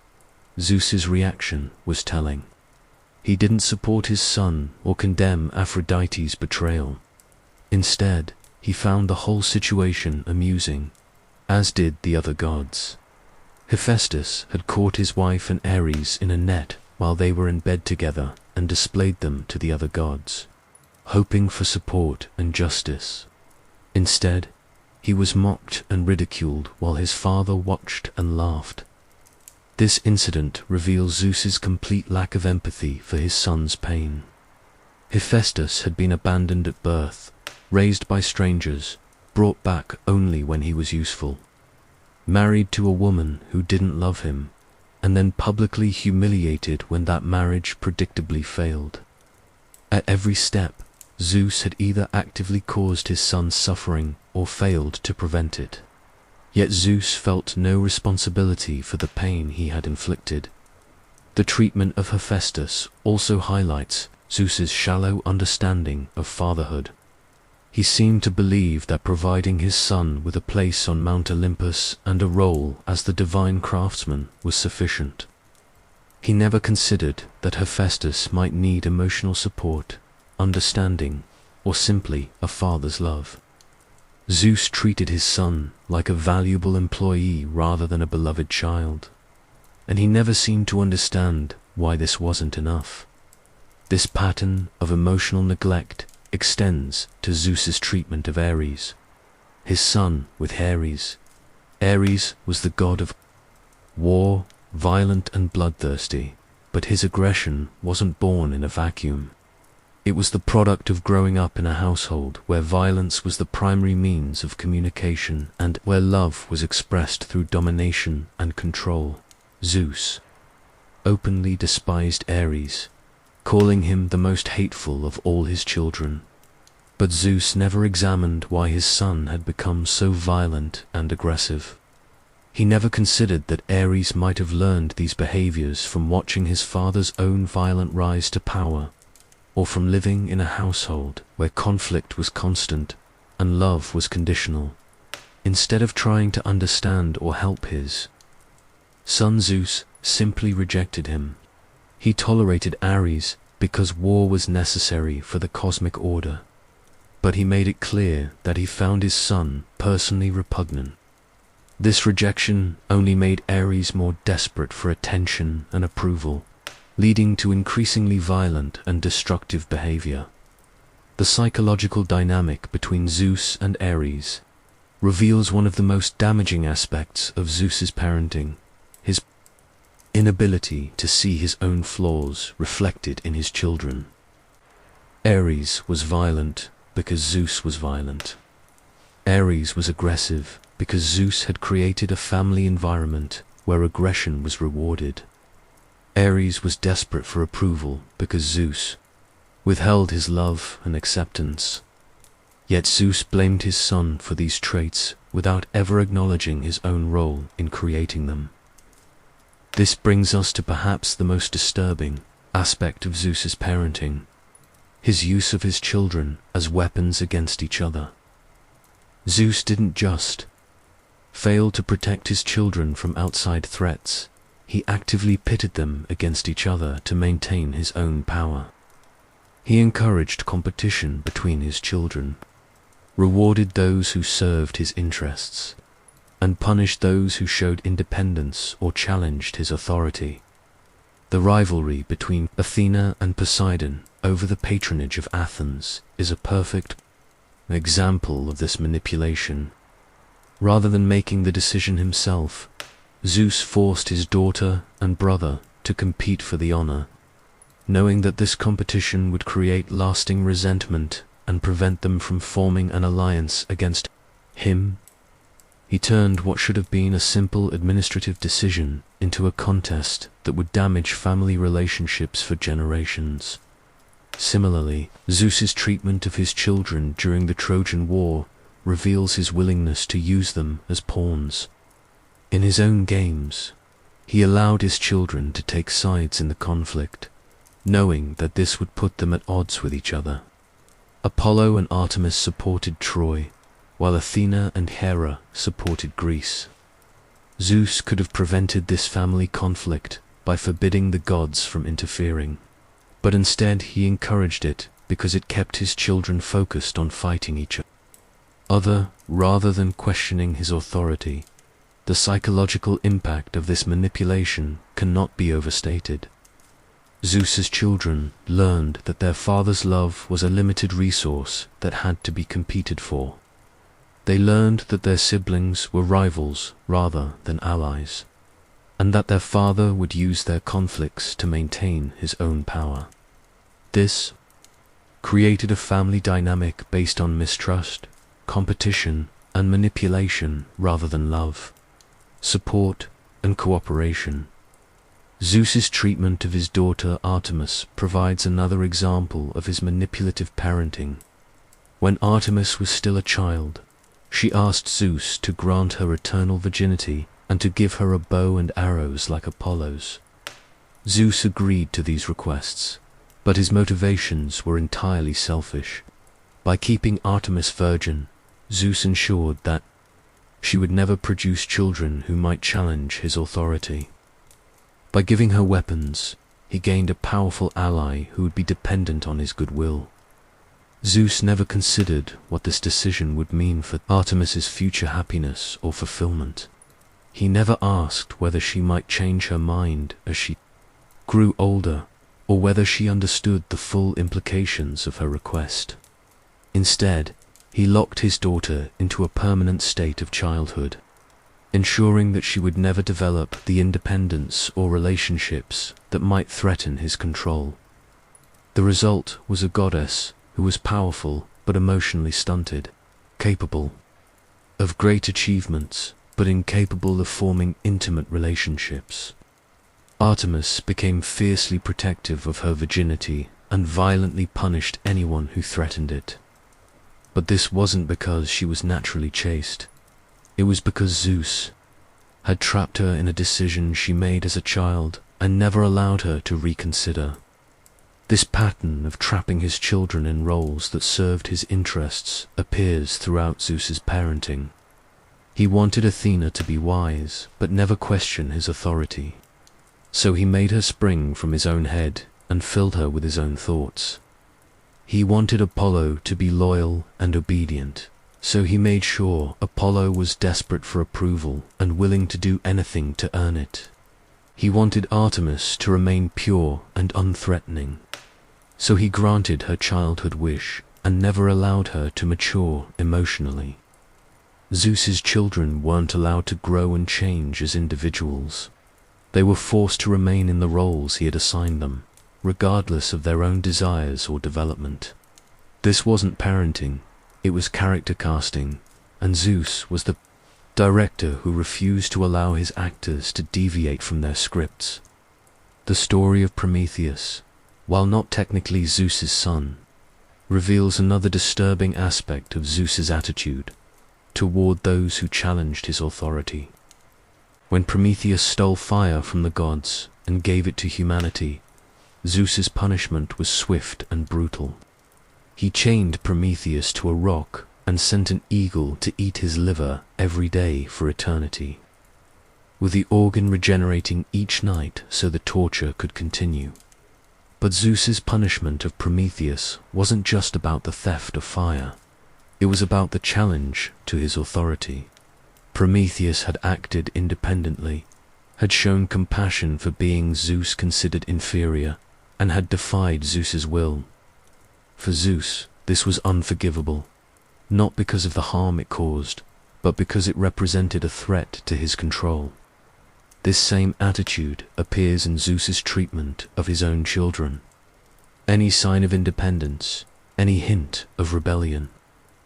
Zeus's reaction was telling. He didn't support his son or condemn Aphrodite's betrayal. Instead, he found the whole situation amusing, as did the other gods. Hephaestus had caught his wife and Ares in a net while they were in bed together and displayed them to the other gods, hoping for support and justice. Instead, he was mocked and ridiculed while his father watched and laughed. This incident reveals Zeus's complete lack of empathy for his son's pain. Hephaestus had been abandoned at birth, raised by strangers, brought back only when he was useful, married to a woman who didn't love him, and then publicly humiliated when that marriage predictably failed. At every step, Zeus had either actively caused his son's suffering or failed to prevent it. Yet Zeus felt no responsibility for the pain he had inflicted. The treatment of Hephaestus also highlights Zeus's shallow understanding of fatherhood. He seemed to believe that providing his son with a place on Mount Olympus and a role as the divine craftsman was sufficient. He never considered that Hephaestus might need emotional support, understanding, or simply a father's love. Zeus treated his son like a valuable employee rather than a beloved child, and he never seemed to understand why this wasn't enough. This pattern of emotional neglect extends to Zeus's treatment of Ares, his son with Ares. Ares was the god of war, violent and bloodthirsty, but his aggression wasn't born in a vacuum. It was the product of growing up in a household where violence was the primary means of communication and where love was expressed through domination and control. Zeus openly despised Ares, calling him the most hateful of all his children. But Zeus never examined why his son had become so violent and aggressive. He never considered that Ares might have learned these behaviors from watching his father's own violent rise to power, or from living in a household where conflict was constant and love was conditional. Instead of trying to understand or help his son, Zeus simply rejected him. He tolerated Ares because war was necessary for the cosmic order, but he made it clear that he found his son personally repugnant. This rejection only made Ares more desperate for attention and approval, leading to increasingly violent and destructive behavior. The psychological dynamic between Zeus and Ares reveals one of the most damaging aspects of Zeus's parenting, his inability to see his own flaws reflected in his children. Ares was violent because Zeus was violent. Ares was aggressive because Zeus had created a family environment where aggression was rewarded. Ares was desperate for approval because Zeus withheld his love and acceptance. Yet Zeus blamed his son for these traits without ever acknowledging his own role in creating them. This brings us to perhaps the most disturbing aspect of Zeus's parenting, his use of his children as weapons against each other. Zeus didn't just fail to protect his children from outside threats, he actively pitted them against each other to maintain his own power. He encouraged competition between his children, rewarded those who served his interests, and punished those who showed independence or challenged his authority. The rivalry between Athena and Poseidon over the patronage of Athens is a perfect example of this manipulation. Rather than making the decision himself, Zeus forced his daughter and brother to compete for the honor, knowing that this competition would create lasting resentment and prevent them from forming an alliance against him. He turned what should have been a simple administrative decision into a contest that would damage family relationships for generations. Similarly, Zeus's treatment of his children during the Trojan War reveals his willingness to use them as pawns. In his own games, he allowed his children to take sides in the conflict, knowing that this would put them at odds with each other. Apollo and Artemis supported Troy, while Athena and Hera supported Greece. Zeus could have prevented this family conflict by forbidding the gods from interfering, but instead he encouraged it because it kept his children focused on fighting each other rather than questioning his authority. The psychological impact of this manipulation cannot be overstated. Zeus's children learned that their father's love was a limited resource that had to be competed for. They learned that their siblings were rivals rather than allies, and that their father would use their conflicts to maintain his own power. This created a family dynamic based on mistrust, competition, and manipulation rather than love, support, and cooperation. Zeus's treatment of his daughter Artemis provides another example of his manipulative parenting. When Artemis was still a child, she asked Zeus to grant her eternal virginity and to give her a bow and arrows like Apollo's. Zeus agreed to these requests, but his motivations were entirely selfish. By keeping Artemis virgin, Zeus ensured that she would never produce children who might challenge his authority. By giving her weapons, he gained a powerful ally who would be dependent on his goodwill. Zeus never considered what this decision would mean for Artemis's future happiness or fulfillment. He never asked whether she might change her mind as she grew older, or whether she understood the full implications of her request. Instead, he locked his daughter into a permanent state of childhood, ensuring that she would never develop the independence or relationships that might threaten his control. The result was a goddess who was powerful but emotionally stunted, capable of great achievements but incapable of forming intimate relationships. Artemis became fiercely protective of her virginity and violently punished anyone who threatened it. But this wasn't because she was naturally chaste. It was because Zeus had trapped her in a decision she made as a child and never allowed her to reconsider. This pattern of trapping his children in roles that served his interests appears throughout Zeus's parenting. He wanted Athena to be wise, but never question his authority. So he made her spring from his own head and filled her with his own thoughts. He wanted Apollo to be loyal and obedient, so he made sure Apollo was desperate for approval and willing to do anything to earn it. He wanted Artemis to remain pure and unthreatening, so he granted her childhood wish and never allowed her to mature emotionally. Zeus's children weren't allowed to grow and change as individuals. They were forced to remain in the roles he had assigned them, regardless of their own desires or development. This wasn't parenting, it was character casting, and Zeus was the director who refused to allow his actors to deviate from their scripts. The story of Prometheus, while not technically Zeus's son, reveals another disturbing aspect of Zeus's attitude toward those who challenged his authority. When Prometheus stole fire from the gods and gave it to humanity, Zeus's punishment was swift and brutal. He chained Prometheus to a rock and sent an eagle to eat his liver every day for eternity, with the organ regenerating each night so the torture could continue. But Zeus's punishment of Prometheus wasn't just about the theft of fire. It was about the challenge to his authority. Prometheus had acted independently, had shown compassion for beings Zeus considered inferior, and had defied Zeus's will. For Zeus, this was unforgivable, not because of the harm it caused, but because it represented a threat to his control. This same attitude appears in Zeus's treatment of his own children. Any sign of independence, any hint of rebellion,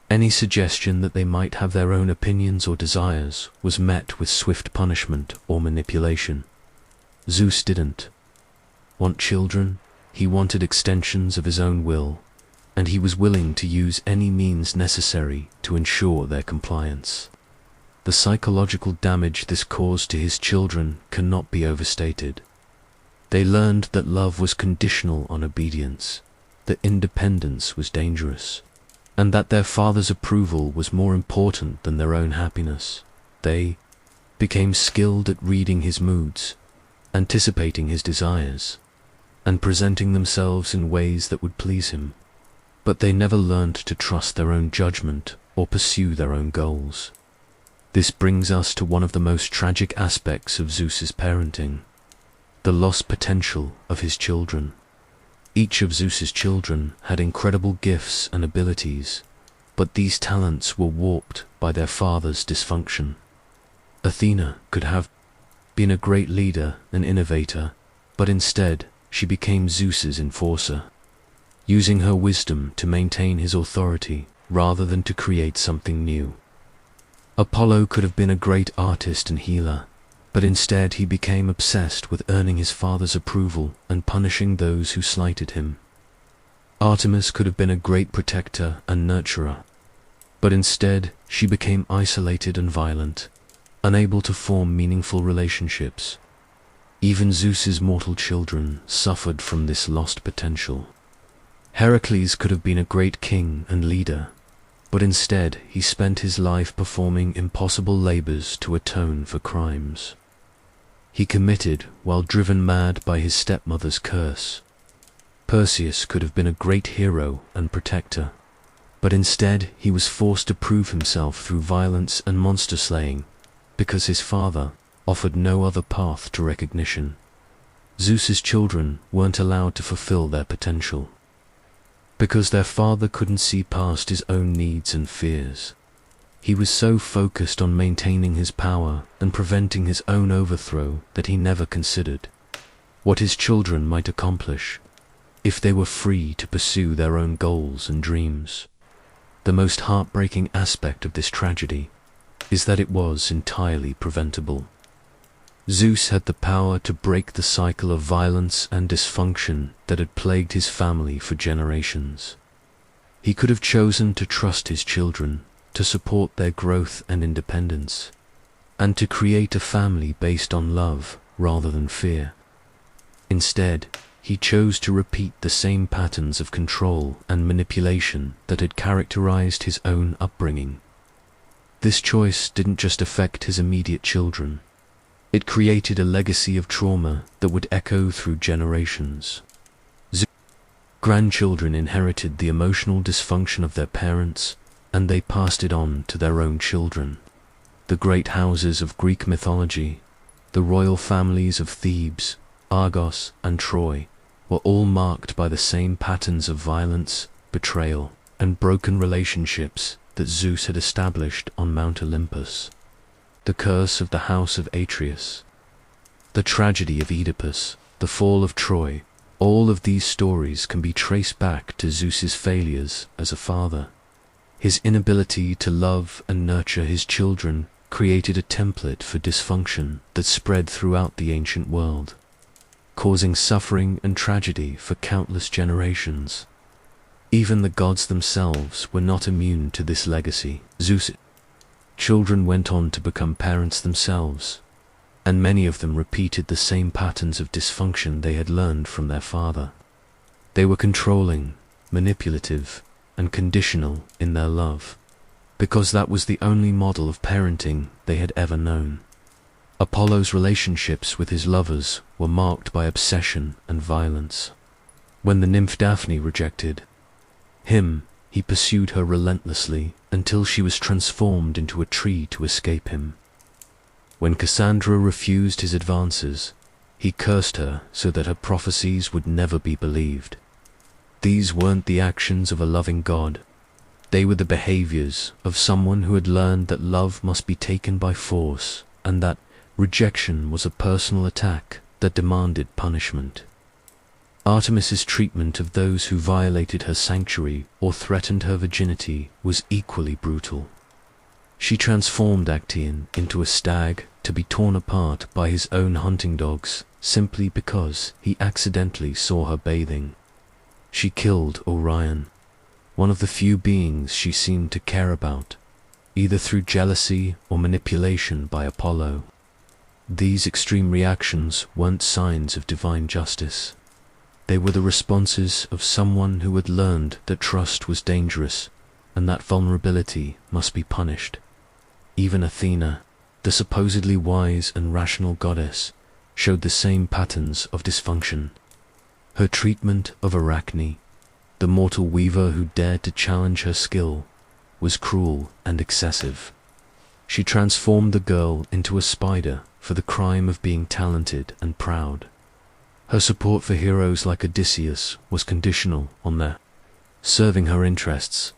any suggestion that they might have their own opinions or desires was met with swift punishment or manipulation. Zeus didn't want children, he wanted extensions of his own will, and he was willing to use any means necessary to ensure their compliance. The psychological damage this caused to his children cannot be overstated. They learned that love was conditional on obedience, that independence was dangerous, and that their father's approval was more important than their own happiness. They became skilled at reading his moods, anticipating his desires, and presenting themselves in ways that would please him. But they never learned to trust their own judgment or pursue their own goals. This brings us to one of the most tragic aspects of Zeus's parenting: the lost potential of his children. Each of Zeus's children had incredible gifts and abilities, but these talents were warped by their father's dysfunction. Athena could have been a great leader and innovator, but instead she became Zeus's enforcer, using her wisdom to maintain his authority rather than to create something new. Apollo could have been a great artist and healer, but instead he became obsessed with earning his father's approval and punishing those who slighted him. Artemis could have been a great protector and nurturer, but instead she became isolated and violent, unable to form meaningful relationships. Even Zeus's mortal children suffered from this lost potential. Heracles could have been a great king and leader, but instead he spent his life performing impossible labors to atone for crimes he committed while driven mad by his stepmother's curse. Perseus could have been a great hero and protector, but instead he was forced to prove himself through violence and monster slaying because his father offered no other path to recognition. Zeus's children weren't allowed to fulfill their potential because their father couldn't see past his own needs and fears. He was so focused on maintaining his power and preventing his own overthrow that he never considered what his children might accomplish if they were free to pursue their own goals and dreams. The most heartbreaking aspect of this tragedy is that it was entirely preventable. Zeus had the power to break the cycle of violence and dysfunction that had plagued his family for generations. He could have chosen to trust his children, to support their growth and independence, and to create a family based on love rather than fear. Instead, he chose to repeat the same patterns of control and manipulation that had characterized his own upbringing. This choice didn't just affect his immediate children. It created a legacy of trauma that would echo through generations. Zeus's grandchildren inherited the emotional dysfunction of their parents, and they passed it on to their own children. The great houses of Greek mythology, the royal families of Thebes, Argos, and Troy, were all marked by the same patterns of violence, betrayal, and broken relationships that Zeus had established on Mount Olympus. The curse of the house of Atreus, the tragedy of Oedipus, the fall of Troy, all of these stories can be traced back to Zeus's failures as a father. His inability to love and nurture his children created a template for dysfunction that spread throughout the ancient world, causing suffering and tragedy for countless generations. Even the gods themselves were not immune to this legacy. Zeus's children went on to become parents themselves, and many of them repeated the same patterns of dysfunction they had learned from their father. They were controlling, manipulative, and conditional in their love, because that was the only model of parenting they had ever known. Apollo's relationships with his lovers were marked by obsession and violence. When the nymph Daphne rejected him, he pursued her relentlessly until she was transformed into a tree to escape him. When Cassandra refused his advances, he cursed her so that her prophecies would never be believed. These weren't the actions of a loving God. They were the behaviors of someone who had learned that love must be taken by force, and that rejection was a personal attack that demanded punishment. Artemis's treatment of those who violated her sanctuary or threatened her virginity was equally brutal. She transformed Actaeon into a stag to be torn apart by his own hunting dogs simply because he accidentally saw her bathing. She killed Orion, one of the few beings she seemed to care about, either through jealousy or manipulation by Apollo. These extreme reactions weren't signs of divine justice. They were the responses of someone who had learned that trust was dangerous and that vulnerability must be punished. Even Athena, the supposedly wise and rational goddess, showed the same patterns of dysfunction. Her treatment of Arachne, the mortal weaver who dared to challenge her skill, was cruel and excessive. She transformed the girl into a spider for the crime of being talented and proud. Her support for heroes like Odysseus was conditional on their serving her interests,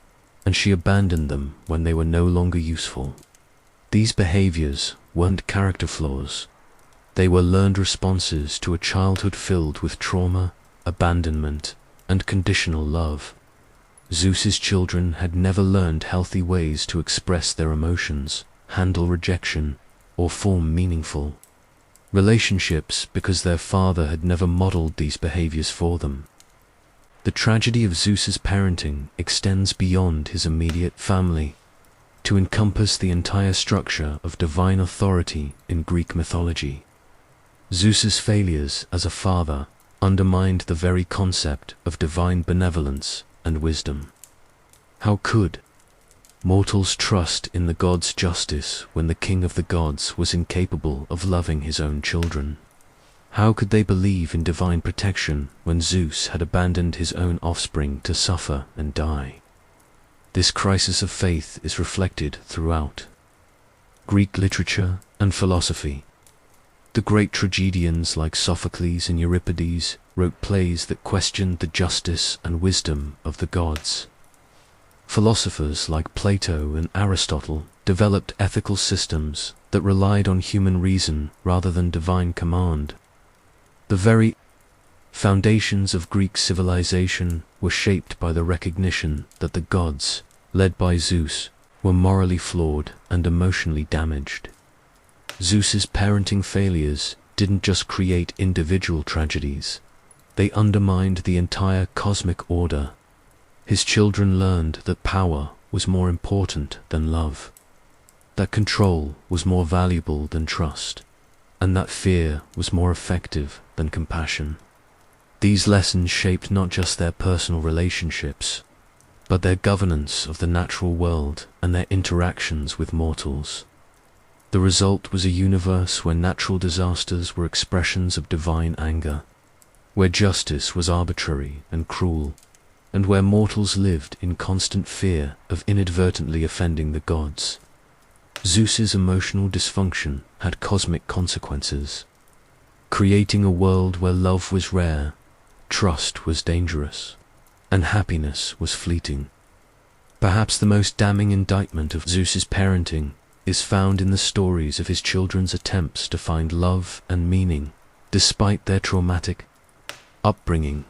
and she abandoned them when they were no longer useful. These behaviors weren't character flaws. They were learned responses to a childhood filled with trauma, abandonment, and conditional love. Zeus's children had never learned healthy ways to express their emotions, handle rejection, or form meaningful relationships because their father had never modeled these behaviors for them. The tragedy of Zeus's parenting extends beyond his immediate family to encompass the entire structure of divine authority in Greek mythology. Zeus's failures as a father undermined the very concept of divine benevolence and wisdom. How could mortals trust in the gods' justice when the king of the gods was incapable of loving his own children? How could they believe in divine protection when Zeus had abandoned his own offspring to suffer and die? This crisis of faith is reflected throughout Greek literature and philosophy. The great tragedians like Sophocles and Euripides wrote plays that questioned the justice and wisdom of the gods. Philosophers like Plato and Aristotle developed ethical systems that relied on human reason rather than divine command. The very foundations of Greek civilization were shaped by the recognition that the gods, led by Zeus, were morally flawed and emotionally damaged. Zeus's parenting failures didn't just create individual tragedies, they undermined the entire cosmic order. His children learned that power was more important than love, that control was more valuable than trust, and that fear was more effective than compassion. These lessons shaped not just their personal relationships, but their governance of the natural world and their interactions with mortals. The result was a universe where natural disasters were expressions of divine anger, where justice was arbitrary and cruel, and where mortals lived in constant fear of inadvertently offending the gods. Zeus's emotional dysfunction had cosmic consequences, creating a world where love was rare, trust was dangerous, and happiness was fleeting. Perhaps the most damning indictment of Zeus's parenting is found in the stories of his children's attempts to find love and meaning, despite their traumatic upbringing.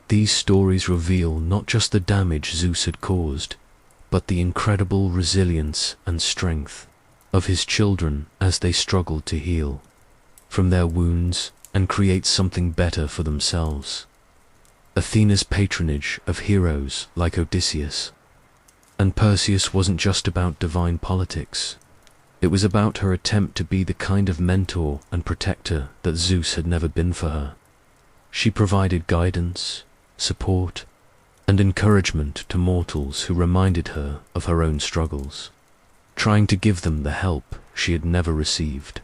These stories reveal not just the damage Zeus had caused, but the incredible resilience and strength of his children as they struggled to heal from their wounds and create something better for themselves. Athena's patronage of heroes like Odysseus and Perseus wasn't just about divine politics. It was about her attempt to be the kind of mentor and protector that Zeus had never been for her. She provided guidance, support, and encouragement to mortals who reminded her of her own struggles, trying to give them the help she had never received.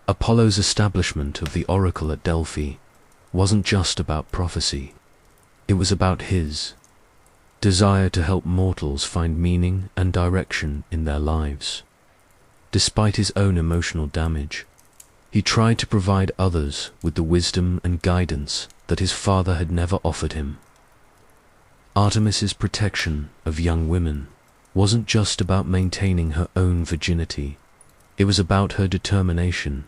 Apollo's establishment of the oracle at Delphi wasn't just about prophecy. It was about his desire to help mortals find meaning and direction in their lives. Despite his own emotional damage, he tried to provide others with the wisdom and guidance that his father had never offered him. Artemis's protection of young women wasn't just about maintaining her own virginity. It was about her determination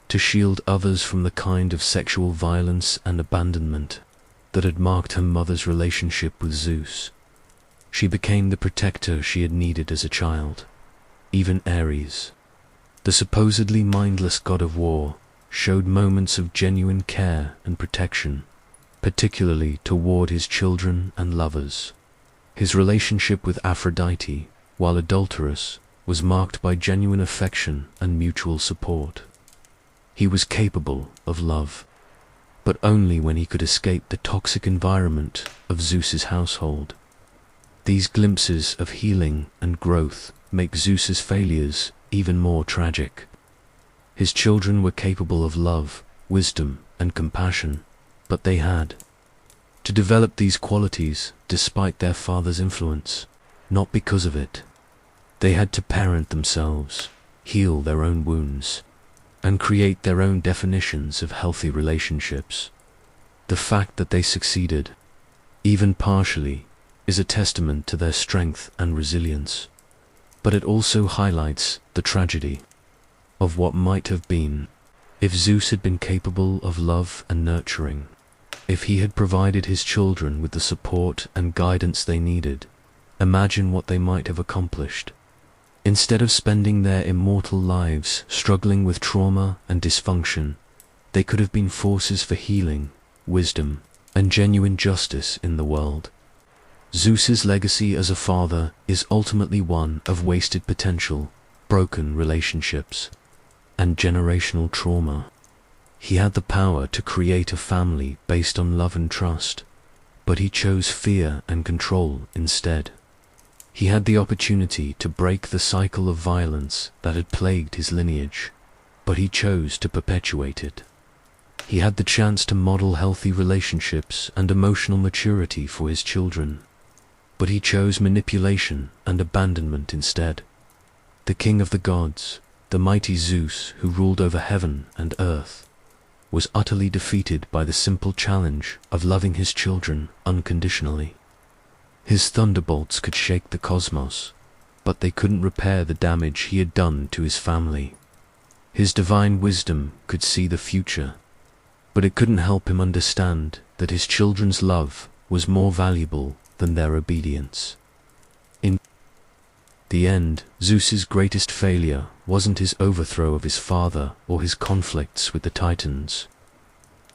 to shield others from the kind of sexual violence and abandonment that had marked her mother's relationship with Zeus. She became the protector she had needed as a child. Even Ares, the supposedly mindless god of war, showed moments of genuine care and protection, particularly toward his children and lovers. His relationship with Aphrodite, while adulterous, was marked by genuine affection and mutual support. He was capable of love, but only when he could escape the toxic environment of Zeus's household. These glimpses of healing and growth make Zeus's failures even more tragic. His children were capable of love, wisdom, and compassion, but they had to develop these qualities despite their father's influence, not because of it. They had to parent themselves, heal their own wounds, and create their own definitions of healthy relationships. The fact that they succeeded, even partially, is a testament to their strength and resilience. But it also highlights the tragedy of what might have been if Zeus had been capable of love and nurturing, if he had provided his children with the support and guidance they needed. Imagine what they might have accomplished. Instead of spending their immortal lives struggling with trauma and dysfunction, they could have been forces for healing, wisdom, and genuine justice in the world. Zeus's legacy as a father is ultimately one of wasted potential, broken relationships, and generational trauma. He had the power to create a family based on love and trust, but he chose fear and control instead. He had the opportunity to break the cycle of violence that had plagued his lineage, but he chose to perpetuate it. He had the chance to model healthy relationships and emotional maturity for his children, but he chose manipulation and abandonment instead. The king of the gods, the mighty Zeus who ruled over heaven and earth, was utterly defeated by the simple challenge of loving his children unconditionally. His thunderbolts could shake the cosmos, but they couldn't repair the damage he had done to his family. His divine wisdom could see the future, but it couldn't help him understand that his children's love was more valuable than their obedience. In the end, Zeus's greatest failure wasn't his overthrow of his father or his conflicts with the Titans.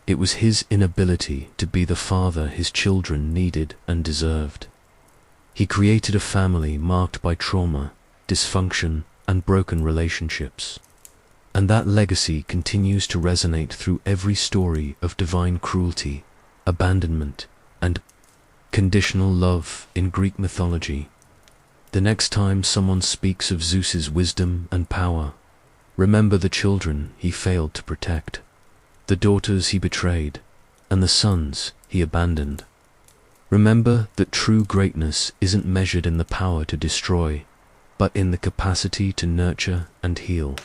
It was his inability to be the father his children needed and deserved. He created a family marked by trauma, dysfunction, and broken relationships. And that legacy continues to resonate through every story of divine cruelty, abandonment, and conditional love in Greek mythology. The next time someone speaks of Zeus's wisdom and power, remember the children he failed to protect, the daughters he betrayed, and the sons he abandoned. Remember that true greatness isn't measured in the power to destroy, but in the capacity to nurture and heal.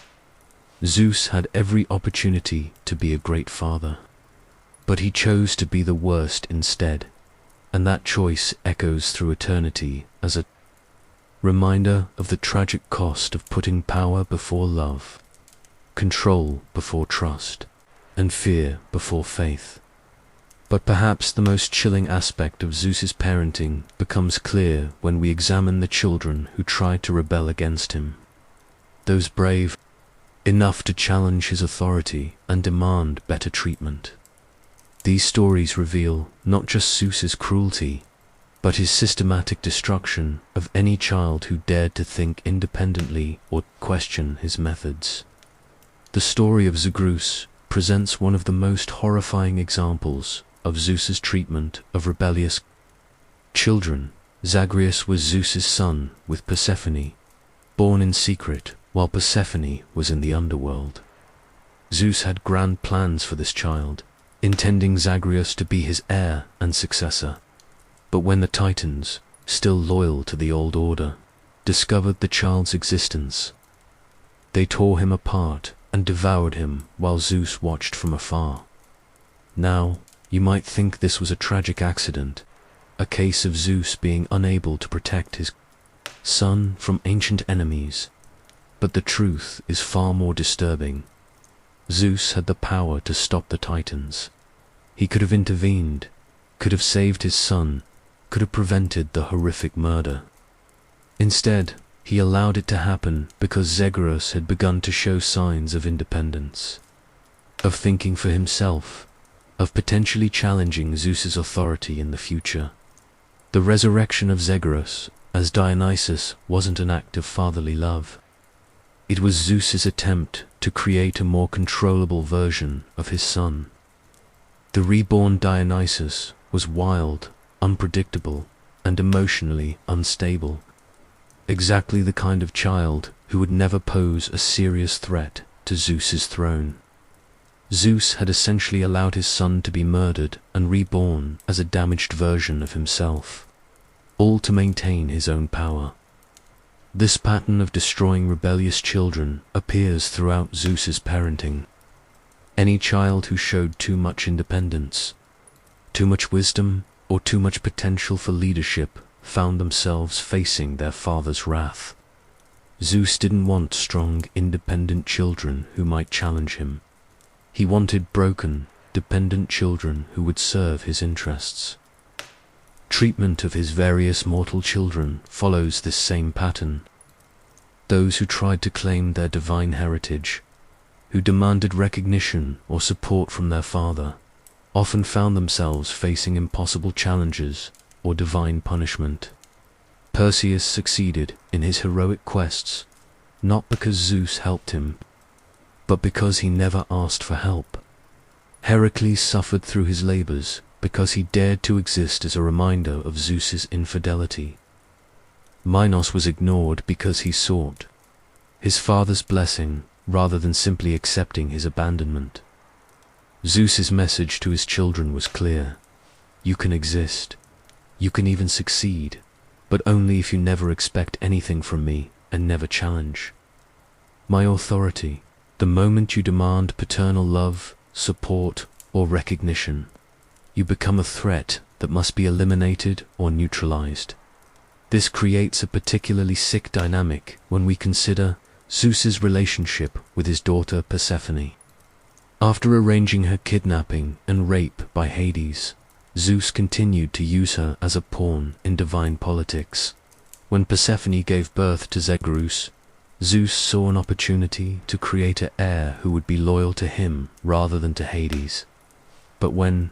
Zeus had every opportunity to be a great father, but he chose to be the worst instead, and that choice echoes through eternity as a reminder of the tragic cost of putting power before love, control before trust, and fear before faith. But perhaps the most chilling aspect of Zeus's parenting becomes clear when we examine the children who tried to rebel against him. Those brave enough to challenge his authority and demand better treatment. These stories reveal not just Zeus's cruelty, but his systematic destruction of any child who dared to think independently or question his methods. The story of Zagreus presents one of the most horrifying examples of Zeus's treatment of rebellious children. Zagreus was Zeus's son with Persephone, born in secret while Persephone was in the underworld. Zeus had grand plans for this child, intending Zagreus to be his heir and successor. But when the Titans, still loyal to the old order, discovered the child's existence, they tore him apart and devoured him while Zeus watched from afar. Now, you might think this was a tragic accident, a case of Zeus being unable to protect his son from ancient enemies. But the truth is far more disturbing. Zeus had the power to stop the Titans. He could have intervened, could have saved his son, could have prevented the horrific murder. Instead, he allowed it to happen because Zagreus had begun to show signs of independence, of thinking for himself, of potentially challenging Zeus's authority in the future. The resurrection of Zagreus as Dionysus wasn't an act of fatherly love. It was Zeus's attempt to create a more controllable version of his son. The reborn Dionysus was wild, unpredictable, and emotionally unstable. Exactly the kind of child who would never pose a serious threat to Zeus's throne. Zeus had essentially allowed his son to be murdered and reborn as a damaged version of himself, all to maintain his own power. This pattern of destroying rebellious children appears throughout Zeus's parenting. Any child who showed too much independence, too much wisdom, or too much potential for leadership found themselves facing their father's wrath. Zeus didn't want strong, independent children who might challenge him. He wanted broken, dependent children who would serve his interests. Treatment of his various mortal children follows this same pattern. Those who tried to claim their divine heritage, who demanded recognition or support from their father, often found themselves facing impossible challenges or divine punishment. Perseus succeeded in his heroic quests, not because Zeus helped him, but because he never asked for help. Heracles suffered through his labors because he dared to exist as a reminder of Zeus's infidelity. Minos was ignored because he sought his father's blessing rather than simply accepting his abandonment. Zeus's message to his children was clear: you can exist, you can even succeed, but only if you never expect anything from me and never challenge my authority. The moment you demand paternal love, support, or recognition, you become a threat that must be eliminated or neutralized. This creates a particularly sick dynamic when we consider Zeus's relationship with his daughter Persephone. After arranging her kidnapping and rape by Hades, Zeus continued to use her as a pawn in divine politics. When Persephone gave birth to Zeus, Zeus saw an opportunity to create an heir who would be loyal to him rather than to Hades. But when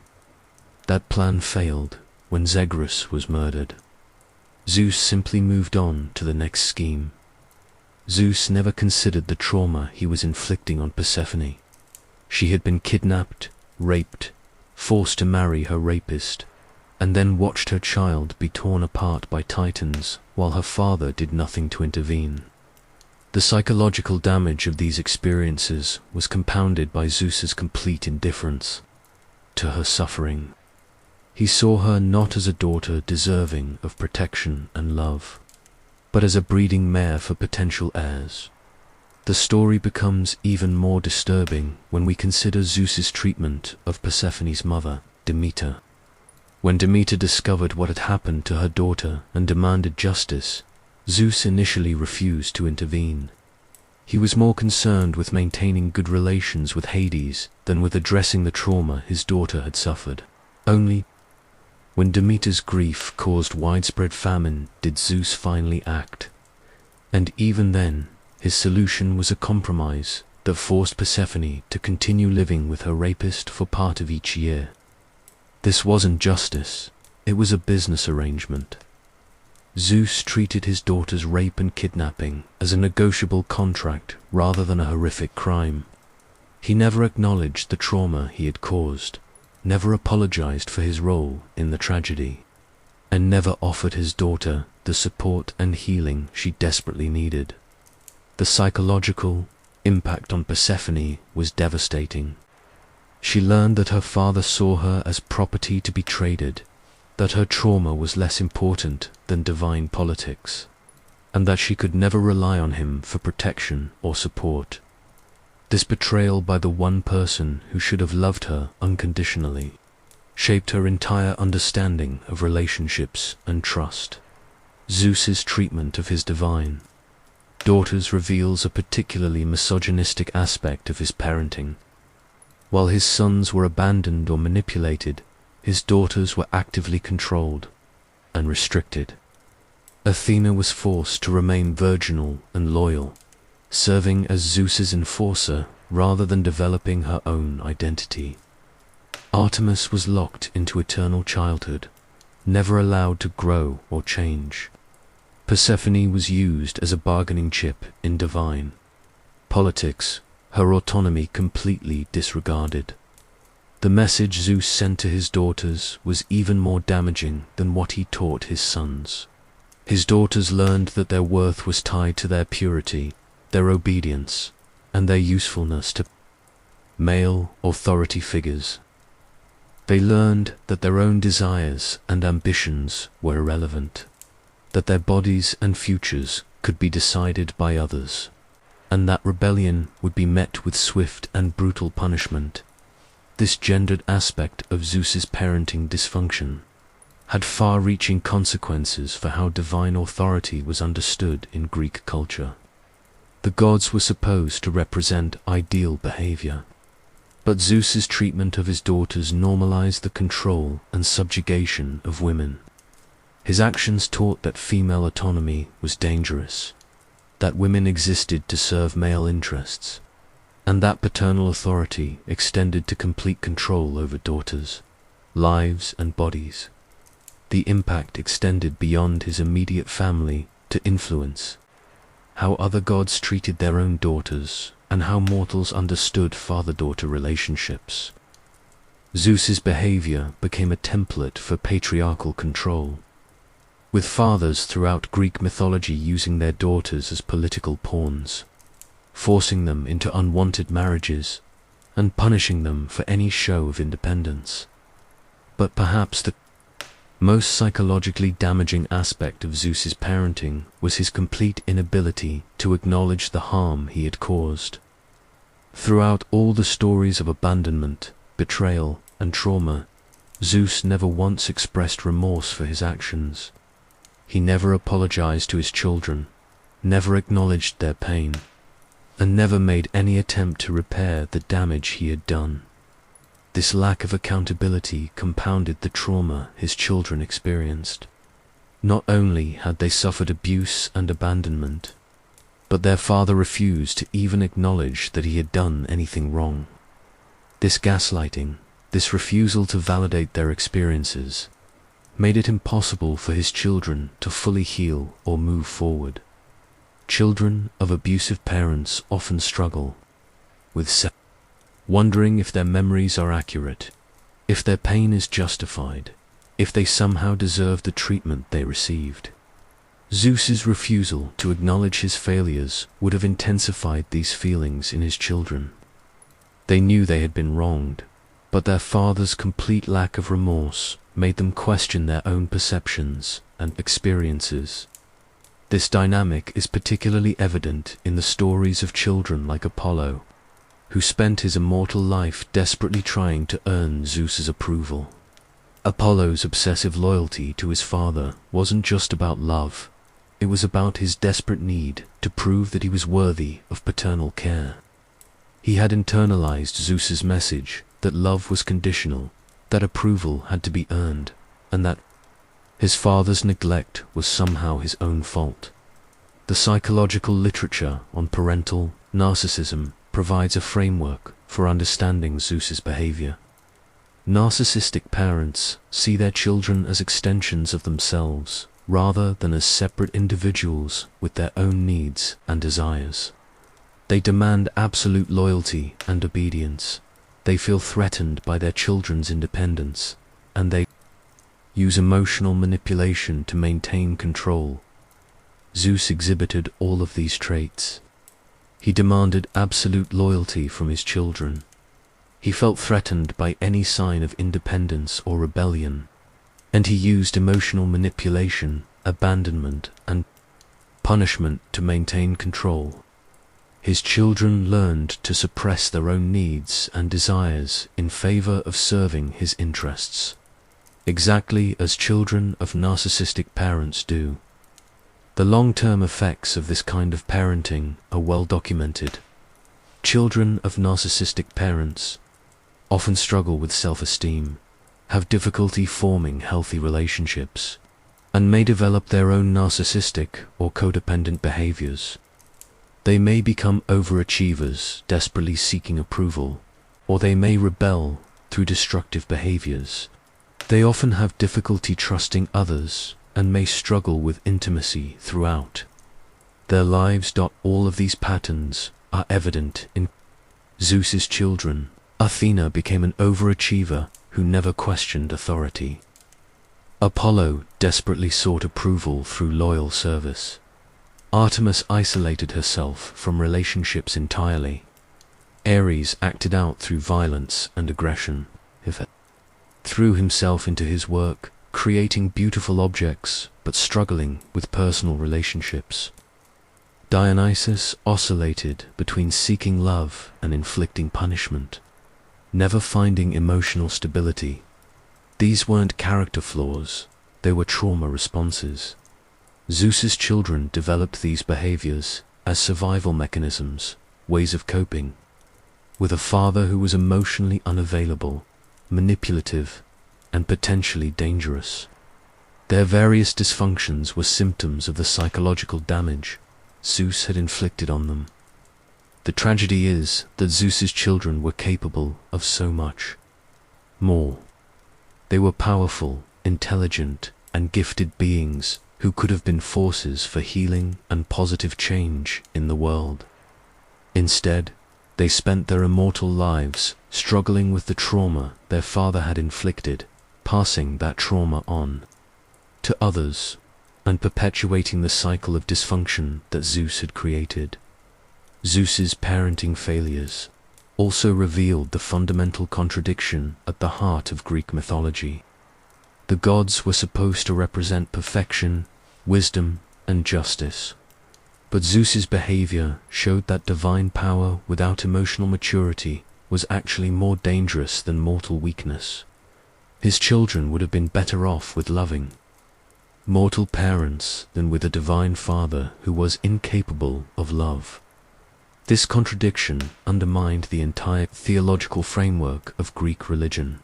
that plan failed, when Zeus was murdered, Zeus simply moved on to the next scheme. Zeus never considered the trauma he was inflicting on Persephone. She had been kidnapped, raped, forced to marry her rapist, and then watched her child be torn apart by titans while her father did nothing to intervene. The psychological damage of these experiences was compounded by Zeus's complete indifference to her suffering. He saw her not as a daughter deserving of protection and love, but as a breeding mare for potential heirs. The story becomes even more disturbing when we consider Zeus's treatment of Persephone's mother, Demeter. When Demeter discovered what had happened to her daughter and demanded justice, Zeus initially refused to intervene. He was more concerned with maintaining good relations with Hades than with addressing the trauma his daughter had suffered. Only when Demeter's grief caused widespread famine did Zeus finally act. And even then, his solution was a compromise that forced Persephone to continue living with her rapist for part of each year. This wasn't justice, it was a business arrangement. Zeus treated his daughter's rape and kidnapping as a negotiable contract rather than a horrific crime. He never acknowledged the trauma he had caused, never apologized for his role in the tragedy, and never offered his daughter the support and healing she desperately needed. The psychological impact on Persephone was devastating. She learned that her father saw her as property to be traded, that her trauma was less important than divine politics, and that she could never rely on him for protection or support. This betrayal by the one person who should have loved her unconditionally shaped her entire understanding of relationships and trust. Zeus's treatment of his divine daughters reveals a particularly misogynistic aspect of his parenting. While his sons were abandoned or manipulated, his daughters were actively controlled and restricted. Athena was forced to remain virginal and loyal, serving as Zeus's enforcer rather than developing her own identity. Artemis was locked into eternal childhood, never allowed to grow or change. Persephone was used as a bargaining chip in divine politics, her autonomy completely disregarded. The message Zeus sent to his daughters was even more damaging than what he taught his sons. His daughters learned that their worth was tied to their purity, their obedience, and their usefulness to male authority figures. They learned that their own desires and ambitions were irrelevant, that their bodies and futures could be decided by others, and that rebellion would be met with swift and brutal punishment. This gendered aspect of Zeus's parenting dysfunction had far-reaching consequences for how divine authority was understood in Greek culture. The gods were supposed to represent ideal behavior, but Zeus's treatment of his daughters normalized the control and subjugation of women. His actions taught that female autonomy was dangerous, that women existed to serve male interests, and that paternal authority extended to complete control over daughters' lives and bodies. The impact extended beyond his immediate family to influence how other gods treated their own daughters and how mortals understood father-daughter relationships. Zeus's behavior became a template for patriarchal control, with fathers throughout Greek mythology using their daughters as political pawns, forcing them into unwanted marriages and punishing them for any show of independence. But perhaps the most psychologically damaging aspect of Zeus's parenting was his complete inability to acknowledge the harm he had caused. Throughout all the stories of abandonment, betrayal, and trauma, Zeus never once expressed remorse for his actions. He never apologized to his children, never acknowledged their pain, and never made any attempt to repair the damage he had done. This lack of accountability compounded the trauma his children experienced. Not only had they suffered abuse and abandonment, but their father refused to even acknowledge that he had done anything wrong. This gaslighting, this refusal to validate their experiences, made it impossible for his children to fully heal or move forward. Children of abusive parents often struggle with wondering if their memories are accurate, if their pain is justified, if they somehow deserve the treatment they received. Zeus's refusal to acknowledge his failures would have intensified these feelings in his children. They knew they had been wronged, but their father's complete lack of remorse made them question their own perceptions and experiences. This dynamic is particularly evident in the stories of children like Apollo, who spent his immortal life desperately trying to earn Zeus's approval. Apollo's obsessive loyalty to his father wasn't just about love, it was about his desperate need to prove that he was worthy of paternal care. He had internalized Zeus's message that love was conditional, that approval had to be earned, and that his father's neglect was somehow his own fault. The psychological literature on parental narcissism provides a framework for understanding Zeus's behavior. Narcissistic parents see their children as extensions of themselves, rather than as separate individuals with their own needs and desires. They demand absolute loyalty and obedience. They feel threatened by their children's independence, and they use emotional manipulation to maintain control. Zeus exhibited all of these traits. He demanded absolute loyalty from his children. He felt threatened by any sign of independence or rebellion, and he used emotional manipulation, abandonment, and punishment to maintain control. His children learned to suppress their own needs and desires in favor of serving his interests, exactly as children of narcissistic parents do. The long-term effects of this kind of parenting are well documented. Children of narcissistic parents often struggle with self-esteem, have difficulty forming healthy relationships, and may develop their own narcissistic or codependent behaviors. They may become overachievers, desperately seeking approval, or they may rebel through destructive behaviors. They often have difficulty trusting others and may struggle with intimacy throughout their lives. All of these patterns are evident in Zeus's children. Athena became an overachiever who never questioned authority. Apollo desperately sought approval through loyal service. Artemis isolated herself from relationships entirely. Ares acted out through violence and aggression. Threw himself into his work, creating beautiful objects, but struggling with personal relationships. Dionysus oscillated between seeking love and inflicting punishment, never finding emotional stability. These weren't character flaws, they were trauma responses. Zeus's children developed these behaviors as survival mechanisms, ways of coping, with a father who was emotionally unavailable, manipulative, and potentially dangerous. Their various dysfunctions were symptoms of the psychological damage Zeus had inflicted on them. The tragedy is that Zeus's children were capable of so much more. They were powerful, intelligent, and gifted beings who could have been forces for healing and positive change in the world. Instead, they spent their immortal lives struggling with the trauma their father had inflicted, passing that trauma on to others, and perpetuating the cycle of dysfunction that Zeus had created. Zeus's parenting failures also revealed the fundamental contradiction at the heart of Greek mythology. The gods were supposed to represent perfection, wisdom, and justice. But Zeus's behavior showed that divine power without emotional maturity was actually more dangerous than mortal weakness. His children would have been better off with loving, mortal parents than with a divine father who was incapable of love. This contradiction undermined the entire theological framework of Greek religion.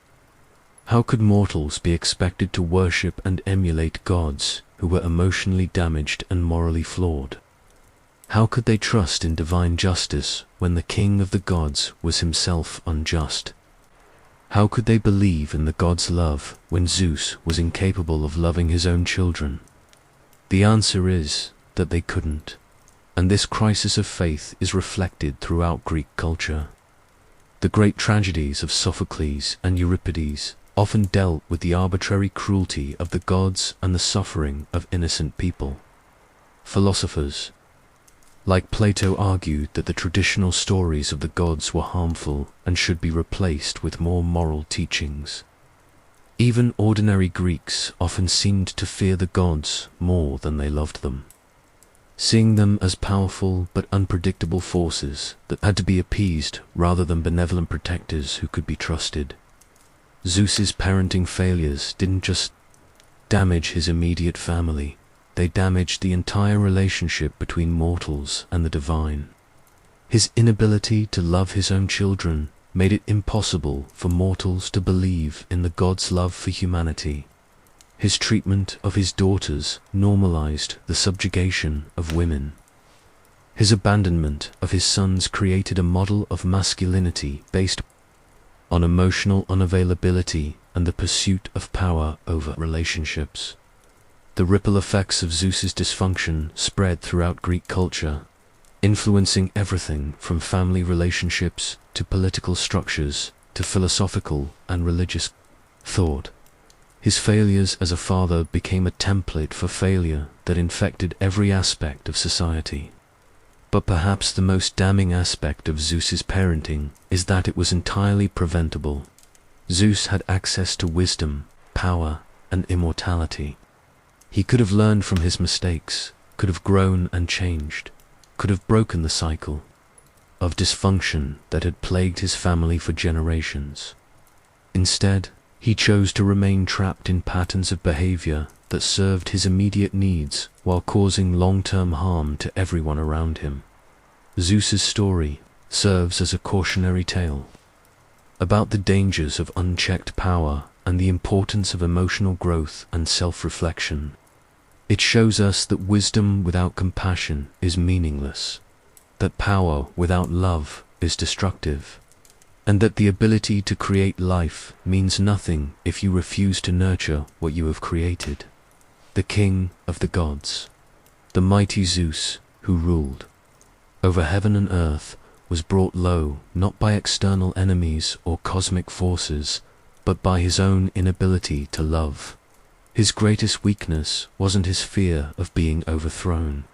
How could mortals be expected to worship and emulate gods who were emotionally damaged and morally flawed? How could they trust in divine justice when the king of the gods was himself unjust? How could they believe in the gods' love when Zeus was incapable of loving his own children? The answer is that they couldn't, and this crisis of faith is reflected throughout Greek culture. The great tragedies of Sophocles and Euripides often dealt with the arbitrary cruelty of the gods and the suffering of innocent people. Philosophers like Plato argued that the traditional stories of the gods were harmful and should be replaced with more moral teachings. Even ordinary Greeks often seemed to fear the gods more than they loved them, seeing them as powerful but unpredictable forces that had to be appeased rather than benevolent protectors who could be trusted. Zeus's parenting failures didn't just damage his immediate family, they damaged the entire relationship between mortals and the divine. His inability to love his own children made it impossible for mortals to believe in the God's love for humanity. His treatment of his daughters normalized the subjugation of women. His abandonment of his sons created a model of masculinity based on emotional unavailability and the pursuit of power over relationships. The ripple effects of Zeus's dysfunction spread throughout Greek culture, influencing everything from family relationships to political structures to philosophical and religious thought. His failures as a father became a template for failure that infected every aspect of society. But perhaps the most damning aspect of Zeus's parenting is that it was entirely preventable. Zeus had access to wisdom, power, and immortality. He could have learned from his mistakes, could have grown and changed, could have broken the cycle of dysfunction that had plagued his family for generations. Instead, he chose to remain trapped in patterns of behavior that served his immediate needs while causing long-term harm to everyone around him. Zeus's story serves as a cautionary tale about the dangers of unchecked power and the importance of emotional growth and self-reflection. It shows us that wisdom without compassion is meaningless, that power without love is destructive, and that the ability to create life means nothing if you refuse to nurture what you have created. The king of the gods, the mighty Zeus who ruled over heaven and earth, was brought low not by external enemies or cosmic forces, but by his own inability to love. His greatest weakness wasn't his fear of being overthrown.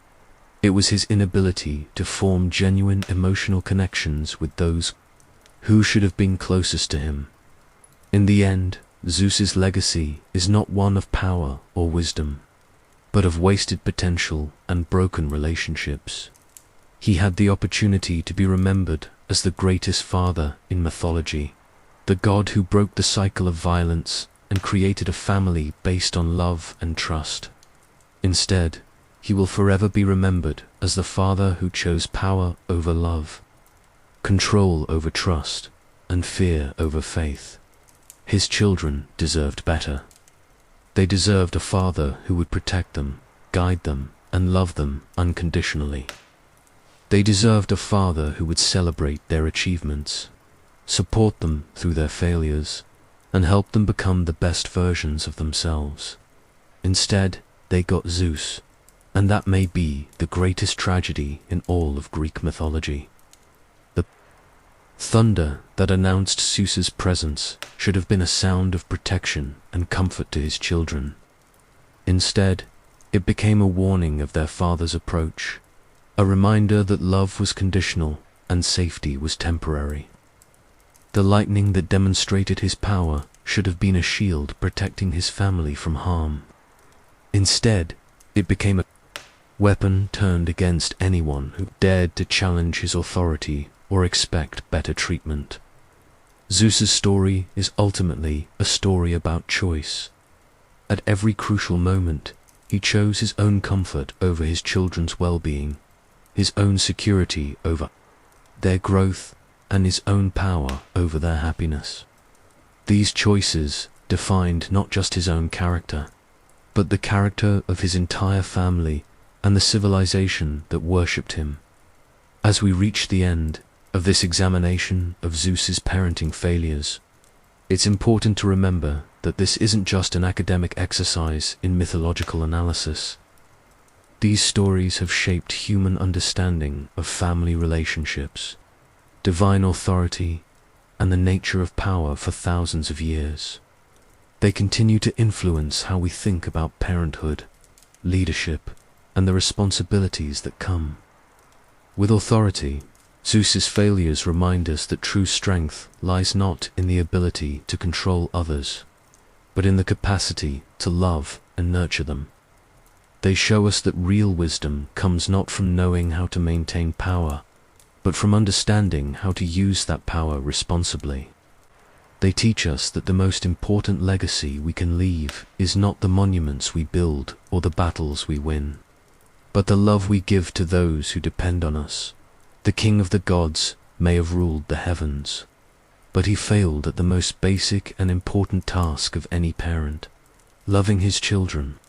It was his inability to form genuine emotional connections with those who should have been closest to him. In the end, Zeus's legacy is not one of power or wisdom, but of wasted potential and broken relationships. He had the opportunity to be remembered as the greatest father in mythology, the god who broke the cycle of violence and created a family based on love and trust. Instead, he will forever be remembered as the father who chose power over love, control over trust, and fear over faith. His children deserved better. They deserved a father who would protect them, guide them, and love them unconditionally. They deserved a father who would celebrate their achievements, support them through their failures, and help them become the best versions of themselves. Instead, they got Zeus, and that may be the greatest tragedy in all of Greek mythology. The thunder that announced Zeus's presence should have been a sound of protection and comfort to his children. Instead, it became a warning of their father's approach, a reminder that love was conditional and safety was temporary. The lightning that demonstrated his power should have been a shield protecting his family from harm. Instead, it became a weapon turned against anyone who dared to challenge his authority or expect better treatment. Zeus's story is ultimately a story about choice. At every crucial moment, he chose his own comfort over his children's well-being, his own security over their growth, and his own power over their happiness. These choices defined not just his own character, but the character of his entire family and the civilization that worshipped him. As we reach the end of this examination of Zeus's parenting failures, it's important to remember that this isn't just an academic exercise in mythological analysis. These stories have shaped human understanding of family relationships, divine authority, and the nature of power for thousands of years. They continue to influence how we think about parenthood, leadership, and the responsibilities that come with authority. Zeus's failures remind us that true strength lies not in the ability to control others, but in the capacity to love and nurture them. They show us that real wisdom comes not from knowing how to maintain power, but from understanding how to use that power responsibly. They teach us that the most important legacy we can leave is not the monuments we build or the battles we win, but the love we give to those who depend on us. The king of the gods may have ruled the heavens, but he failed at the most basic and important task of any parent, loving his children.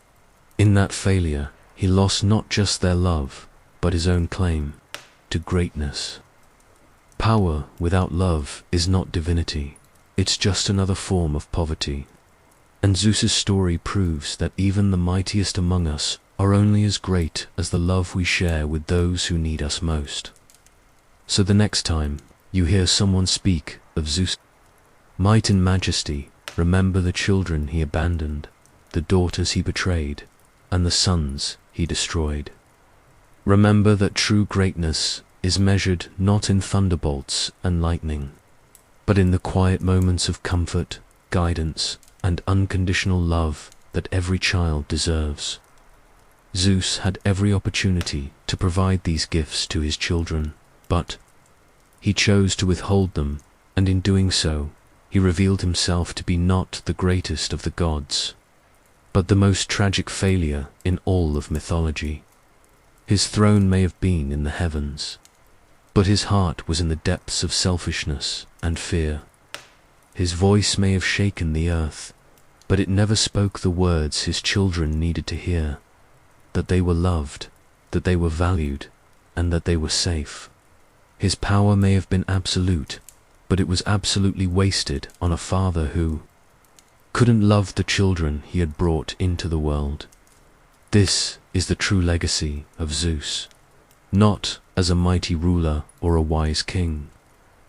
In that failure, he lost not just their love, but his own claim to greatness. Power without love is not divinity, it's just another form of poverty. And Zeus's story proves that even the mightiest among us are only as great as the love we share with those who need us most. So the next time you hear someone speak of Zeus' might and majesty, remember the children he abandoned, the daughters he betrayed, and the sons he destroyed. Remember that true greatness is measured not in thunderbolts and lightning, but in the quiet moments of comfort, guidance, and unconditional love that every child deserves. Zeus had every opportunity to provide these gifts to his children, but he chose to withhold them, and in doing so, he revealed himself to be not the greatest of the gods, but the most tragic failure in all of mythology. His throne may have been in the heavens, but his heart was in the depths of selfishness and fear. His voice may have shaken the earth, but it never spoke the words his children needed to hear, that they were loved, that they were valued, and that they were safe. His power may have been absolute, but it was absolutely wasted on a father who couldn't love the children he had brought into the world. This is the true legacy of Zeus, not as a mighty ruler or a wise king,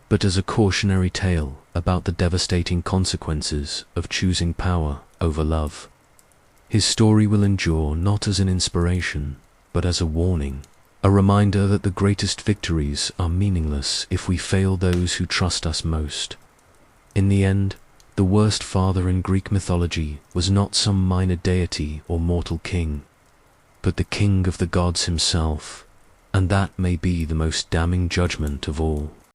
but as a cautionary tale about the devastating consequences of choosing power over love. His story will endure not as an inspiration, but as a warning, a reminder that the greatest victories are meaningless if we fail those who trust us most. In the end, the worst father in Greek mythology was not some minor deity or mortal king, but the king of the gods himself, And that may be the most damning judgment of all.